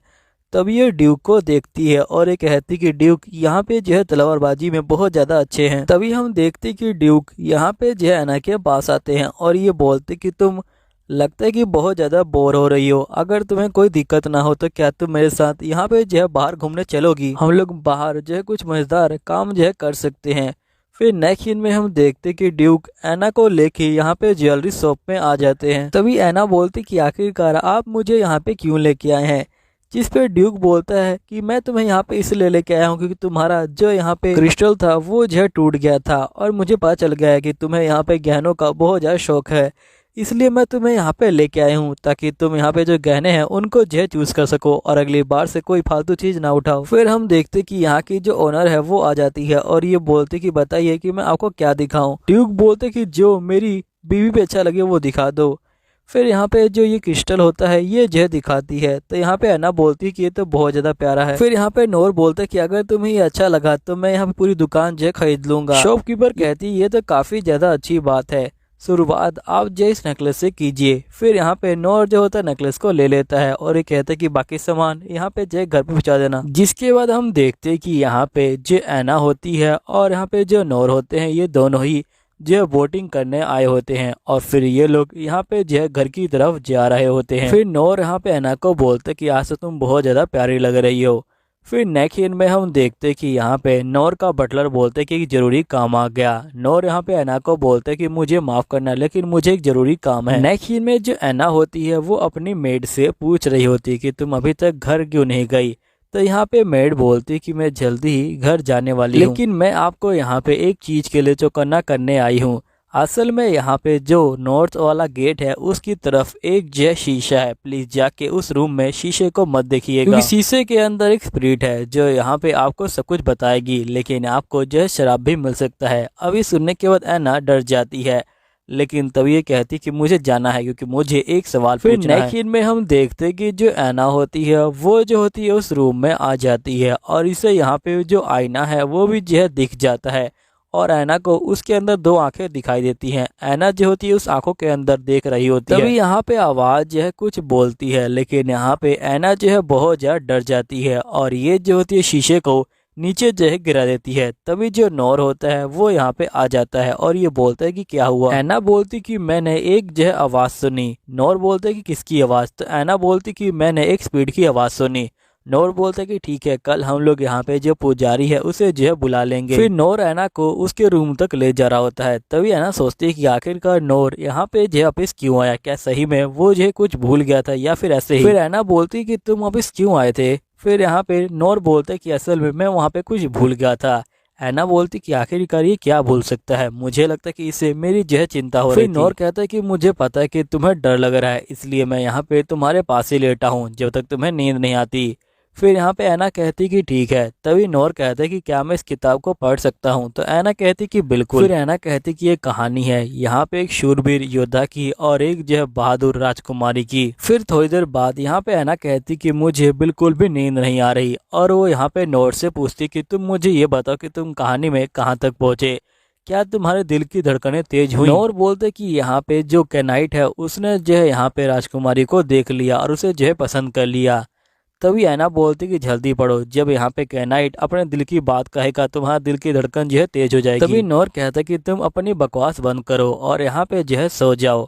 तब ये ड्यूक को देखती है और ये कहती कि ड्यूक यहाँ पे जो है तलवारबाजी में बहुत ज़्यादा अच्छे हैं। तभी हम देखते कि ड्यूक यहाँ पे जो है ऐना के पास आते हैं और ये बोलते कि तुम लगता है कि बहुत ज़्यादा बोर हो रही हो, अगर तुम्हें कोई दिक्कत ना हो तो क्या तुम मेरे साथ यहाँ पे जो है बाहर घूमने चलोगी, हम लोग बाहर जो है कुछ मज़ेदार काम जो है कर सकते हैं। फिर नेक्स्ट सीन में हम देखते कि ड्यूक एना को लेके यहाँ पे ज्वेलरी शॉप में आ जाते हैं। तभी एना बोलती कि आखिरकार आप मुझे यहाँ पे क्यों लेके आए हैं, जिस पे ड्यूक बोलता है कि मैं तुम्हें यहाँ पे इसलिए लेके आया हूँ क्योंकि तुम्हारा जो यहाँ पे क्रिस्टल था वो जो है टूट गया था और मुझे पता चल गया है कि तुम्हें यहाँ पे गहनों का बहुत ज़्यादा शौक है, इसलिए मैं तुम्हें यहाँ पे लेके आया हूँ ताकि तुम यहाँ पे जो गहने हैं उनको जो है चूज कर सको और अगली बार से कोई फालतू चीज ना उठाओ। फिर हम देखते कि यहाँ की जो ओनर है वो आ जाती है और ये बोलते कि बताइए कि मैं आपको क्या दिखाऊं। ड्यूक बोलते कि जो मेरी बीवी पे अच्छा लगे वो दिखा दो। फिर यहाँ पे जो ये क्रिस्टल होता है ये जो दिखाती है, तो यहाँ पे एना बोलती है कि ये तो बहुत ज्यादा प्यारा है। फिर यहाँ पे नोर बोलता है कि अगर तुम्हें ये अच्छा लगा तो मैं यहाँ पे पूरी दुकान जो खरीद लूंगा। शॉपकीपर कहती है ये तो काफी ज्यादा अच्छी बात है, शुरुआत आप जो इस नेकलेस से कीजिए। फिर यहाँ पे नोर जो होता है नेकलेस को ले लेता है और ये कहता है कि बाकी सामान यहाँ पे जो घर पे पहुंचा देना। जिसके बाद हम देखते हैं कि यहाँ पे जो एना होती है और यहाँ पे जो नोर होते हैं ये दोनों ही जो बोटिंग करने आए होते हैं और फिर ये लोग यहाँ पे जो घर की तरफ जा रहे होते हैं। फिर नोर यहाँ पे एना को बोलते कि आज से तुम बहुत ज्यादा प्यारी लग रही हो। फिर नेक्स्ट सीन में हम देखते कि यहाँ पे नोर का बटलर बोलते कि जरूरी काम आ गया। नोर यहाँ पे एना को बोलते कि मुझे माफ करना लेकिन मुझे एक जरूरी काम है। नेक्स्ट सीन में जो एना होती है वो अपनी मेड से पूछ रही होती है कि तुम अभी तक घर क्यों नहीं गई, तो यहाँ पे मेड बोलती कि मैं जल्दी ही घर जाने वाली हूँ, लेकिन मैं आपको यहाँ पे एक चीज के लिए चौकन्ना करने आई हूँ। असल में यहाँ पे जो नॉर्थ वाला गेट है उसकी तरफ एक जो शीशा है, प्लीज जाके उस रूम में शीशे को मत देखिएगा क्योंकि शीशे के अंदर एक स्पिरिट है जो यहाँ पे आपको सब कुछ बताएगी, लेकिन आपको जो है शराब भी मिल सकता है। अभी सुनने के बाद एना डर जाती है, लेकिन तब ये कहती कि मुझे जाना है क्योंकि मुझे एक सवाल पूछना है। नेक्स्ट सीन में हम देखते कि जो एना होती है वो जो होती है उस रूम में आ जाती है और इसे यहाँ पे जो आईना है वो भी जो है दिख जाता है और एना को उसके अंदर दो आंखें दिखाई देती हैं। एना जो होती है उस आंखों के अंदर देख रही होती है। तभी यहाँ पे आवाज जो है कुछ बोलती है, लेकिन यहाँ पे एना जो है बहुत ज्यादा डर जाती है और ये जो होती है शीशे को नीचे जो है गिरा देती है। तभी जो नोर होता है वो यहाँ पे आ जाता है और ये बोलता है कि क्या हुआ। एना बोलती कि मैंने एक जो है आवाज सुनी। नोर बोलते कि किसकी आवाज, तो एना बोलती कि मैंने एक स्पीड की आवाज सुनी। नोर बोलते कि ठीक है, कल हम लोग यहाँ पे जो पुजारी है उसे जो है बुला लेंगे। फिर नोर एना को उसके रूम तक ले जा रहा होता है। तभी एना सोचती है कि आखिरकार नोर यहाँ पे जो वापिस क्यों आया, क्या सही में वो जो कुछ भूल गया था या फिर ऐसे ही। फिर एना बोलती कि तुम वापिस क्यों आए थे। फिर यहाँ पे नोर बोलते कि असल में मैं वहाँ पे कुछ भूल गया था। एना बोलती कि आखिरकार ये क्या भूल सकता है, मुझे लगता है कि इससे मेरी जो है चिंता हो रही थी। नोर कहता है कि मुझे पता है कि तुम्हें डर लग रहा है, इसलिए मैं यहाँ पे तुम्हारे पास ही लेटा हूँ जब तक तुम्हें नींद नहीं आती। फिर यहाँ पे एना कहती कि ठीक है। तभी नोर कहता है कि क्या मैं इस किताब को पढ़ सकता हूँ, तो एना कहती कि बिल्कुल। फिर एना कहती कि ये कहानी है यहाँ पे एक शूरवीर योद्धा की और एक जो है बहादुर राजकुमारी की। फिर थोड़ी देर बाद यहाँ पे एना कहती कि मुझे बिल्कुल भी नींद नहीं आ रही और वो यहाँ पे नोर से पूछती कि तुम मुझे ये बताओ कि तुम कहानी में कहाँ तक पहुँचे, क्या तुम्हारे दिल की धड़कनें तेज हुई। नोर बोलते कि यहाँ पे जो कैनाइट है उसने जो है यहाँ पे राजकुमारी को देख लिया और उसे जो है पसंद कर लिया। तभी एना बोलती कि जल्दी पढ़ो, जब यहाँ पे कैनाइट अपने दिल की बात कहेगा तुम्हारा दिल की धड़कन जो है तेज हो जाएगी। तभी नोर कहता कि तुम अपनी बकवास बंद करो और यहाँ पे जो है सो जाओ।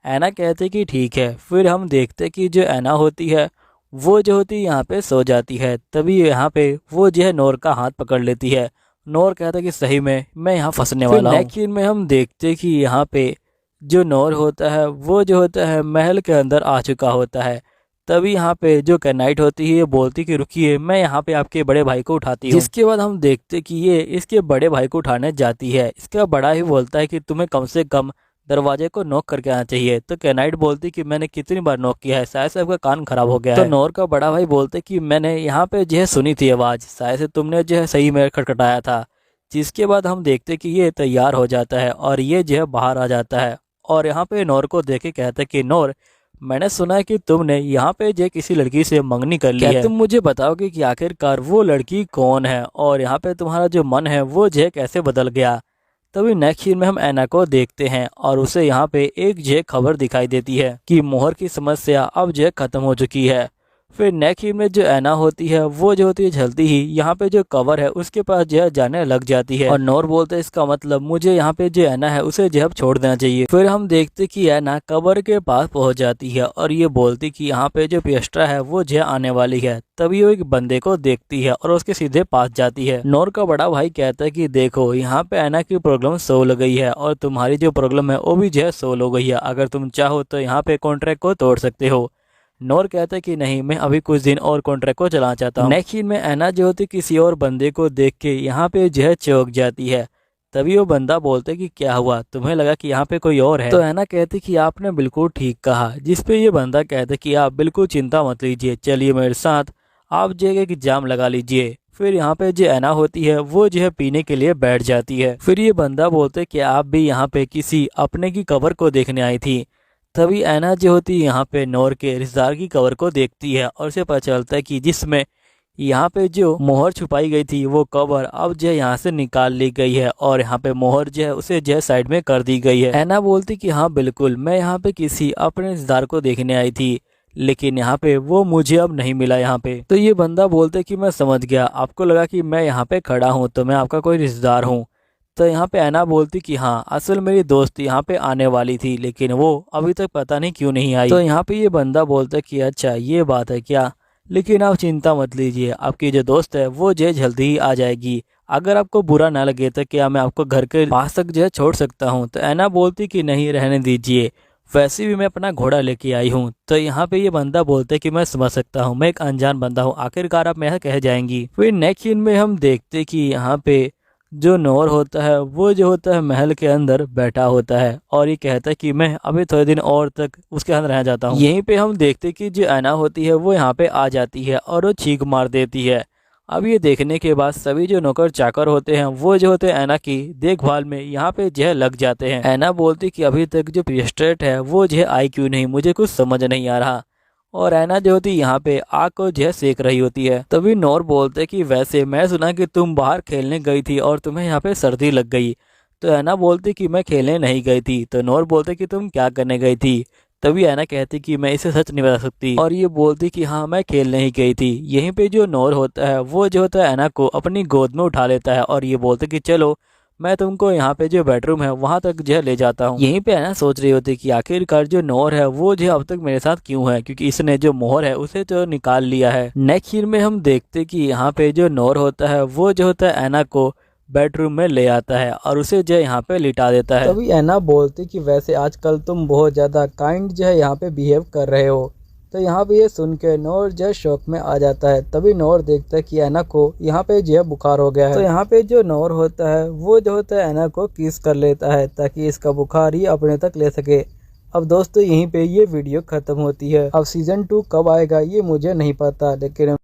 एना कहते कि ठीक है। फिर हम देखते कि जो एना होती है वो जो होती है यहाँ पे सो जाती है। तभी यहाँ पे वो जो है नोर का हाथ पकड़ लेती है। नोर कहता कि सही में मैं यहाँ फंसने वाला हूँ। नेक्स्ट सीन में हम देखते कि यहाँ पे जो नोर होता है वो जो होता है महल के अंदर आ चुका होता है। तभी यहाँ पे जो कैनाइट होती है ये बोलती कि रुकिए, मैं यहाँ पे आपके बड़े भाई को उठाती हूँ। जिसके बाद हम देखते कि ये इसके बड़े भाई को उठाने जाती है। इसका बड़ा ही बोलता है कि तुम्हें कम से कम दरवाजे को नॉक करके आना चाहिए। तो कैनाइट बोलती कि मैंने कितनी बार नॉक किया है, शायद से आपका कान खराब हो गया है। तो नोर का बड़ा भाई बोलते कि मैंने यहाँ पे जो है सुनी थी आवाज, शायद से तुमने जो है सही में खटखटाया था। जिसके बाद हम देखते कि ये तैयार हो जाता है और ये जो है बाहर आ जाता है और यहाँ पे नोर को देख के कहता है कि नोर, मैंने सुना है कि तुमने यहाँ पे जो किसी लड़की से मंगनी कर ली है। तुम मुझे बताओगे कि आखिरकार वो लड़की कौन है और यहाँ पे तुम्हारा जो मन है वो जो कैसे बदल गया। तभी नेक्स्ट सीन में हम एना को देखते हैं और उसे यहाँ पे एक जो खबर दिखाई देती है कि मोहर की समस्या अब जो खत्म हो चुकी है। फिर नेक्स्ट में जो ऐना होती है वो जो होती है जल्दी ही यहाँ पे जो कवर है उसके पास जो है जाने लग जाती है और नोर बोलते हैं इसका मतलब मुझे यहाँ पे जो ऐना है उसे जो है छोड़ देना चाहिए। फिर हम देखते कि ऐना कवर के पास पहुंच जाती है और ये बोलती कि यहाँ पे जो पियस्ट्रा है वो जो आने वाली है। तभी वो एक बंदे को देखती है और उसके सीधे पास जाती है। नोर का बड़ा भाई कहता है कि देखो यहाँ पे ऐना की प्रॉब्लम सोल्व हो गई है और तुम्हारी जो प्रॉब्लम है वो भी जो है सोल्व हो गई है, अगर तुम चाहो तो यहाँ पे कॉन्ट्रैक्ट को तोड़ सकते हो। नोर कहता है कि नहीं, मैं अभी कुछ दिन और कॉन्ट्रैक्ट को चलाना चाहता हूँ। नेक्स्ट सीन में ऐना जो होती किसी और बंदे को देख के यहाँ पे जो है चौंक जाती है। तभी वो बंदा बोलते कि क्या हुआ, तुम्हें लगा कि यहाँ पे कोई और है? तो ऐना कहती कि आपने बिल्कुल ठीक कहा। जिस पे ये बंदा कहता कि आप बिल्कुल चिंता मत लीजिए, चलिए मेरे साथ, आप जो एक एग्जाम लगा लीजिए। फिर यहाँ पे जो ऐना होती है वो जो है पीने के लिए बैठ जाती है। फिर ये बंदा बोलते कि आप भी यहाँ पे किसी अपने की कबर को देखने आई थी। तभी ऐना जो होती है यहाँ पे नोर के रिश्तेदार की कवर को देखती है और उसे पता चलता है कि जिसमें यहाँ पे जो मोहर छुपाई गई थी वो कवर अब जो है यहाँ से निकाल ली गई है और यहाँ पे मोहर जो है उसे जो है साइड में कर दी गई है। ऐना बोलती कि हाँ बिल्कुल, मैं यहाँ पे किसी अपने रिश्तेदार को देखने आई थी, लेकिन यहाँ पे वो मुझे अब नहीं मिला यहाँ पे। तो ये बंदा बोलते कि मैं समझ गया, आपको लगा कि मैं यहाँ पे खड़ा हूँ तो मैं आपका कोई रिश्तेदार हूँ। तो यहाँ पे ऐना बोलती कि हाँ, असल मेरी दोस्त यहाँ पे आने वाली थी लेकिन वो अभी तक पता नहीं क्यों नहीं आई। तो यहाँ पे ये बंदा बोलता कि अच्छा ये बात है क्या, लेकिन आप चिंता मत लीजिए, आपकी जो दोस्त है वो जो जल्दी ही आ जाएगी। अगर आपको बुरा ना लगे तो क्या मैं आपको घर के पास तक जो है छोड़ सकता हूँ? तो ऐना बोलती कि नहीं, रहने दीजिए, वैसे भी मैं अपना घोड़ा लेके आई हूँ। तो यहाँ पे ये बंदा बोलते है कि मैं समझ सकता हूँ, मैं एक अनजान बंदा हूँ, आखिरकार आप मेरा कह जाएंगी। फिर नेक्स्ट सीन में हम देखते कि यहाँ पे जो नोर होता है वो जो होता है महल के अंदर बैठा होता है और ये कहता है कि मैं अभी थोड़े दिन और तक उसके अंदर रह जाता हूँ। यहीं पे हम देखते कि जो ऐना होती है वो यहाँ पे आ जाती है और वो चीख मार देती है। अब ये देखने के बाद सभी जो नौकर चाकर होते हैं वो जो होते हैं ऐना की देखभाल में यहाँ पे जो है लग जाते हैं। ऐना बोलती कि अभी तक जो पियस्ट्रेट है वो जो है आई क्यों नहीं, मुझे कुछ समझ नहीं आ रहा। और ऐना जो होती यहाँ पे आग को जो है सेक रही होती है। तभी नोर बोलते कि वैसे मैं सुना कि तुम बाहर खेलने गई थी और तुम्हें यहाँ पे सर्दी लग गई। तो ऐना बोलती कि मैं खेलने नहीं गई थी। तो नोर बोलते कि तुम क्या करने गई थी? तभी ऐना कहती कि मैं इसे सच नहीं बता सकती और ये बोलती कि हाँ, मैं खेलने ही गई थी। यहीं पे जो नोर होता है वो जो होता है ऐना को अपनी गोद में उठा लेता है और ये बोलते कि चलो मैं तुमको यहाँ पे जो बेडरूम है वहां तक जो है ले जाता हूँ। यहीं पे ऐना सोच रही होती कि आखिरकार जो नोर है वो जो अब तक मेरे साथ क्यों है, क्योंकि इसने जो मोहर है उसे तो निकाल लिया है। नेक्स्ट सीन में हम देखते कि यहाँ पे जो नोर होता है वो जो होता है ऐना को बेडरूम में ले आता है और उसे जो यहाँ पे लिटा देता है। तभी ऐना बोलती कि वैसे आजकल तुम बहुत ज्यादा काइंड जो है यहाँ पे बिहेव कर रहे हो। तो यहाँ पे ये सुन के नोर जो शौक में आ जाता है। तभी नोर देखता है कि ऐना को यहाँ पे जो है बुखार हो गया है। तो यहाँ पे जो नोर होता है वो जो होता है ऐना को किस कर लेता है ताकि इसका बुखार ही अपने तक ले सके। अब दोस्तों यहीं पे ये वीडियो खत्म होती है। अब सीजन 2 कब आएगा ये मुझे नहीं पता, लेकिन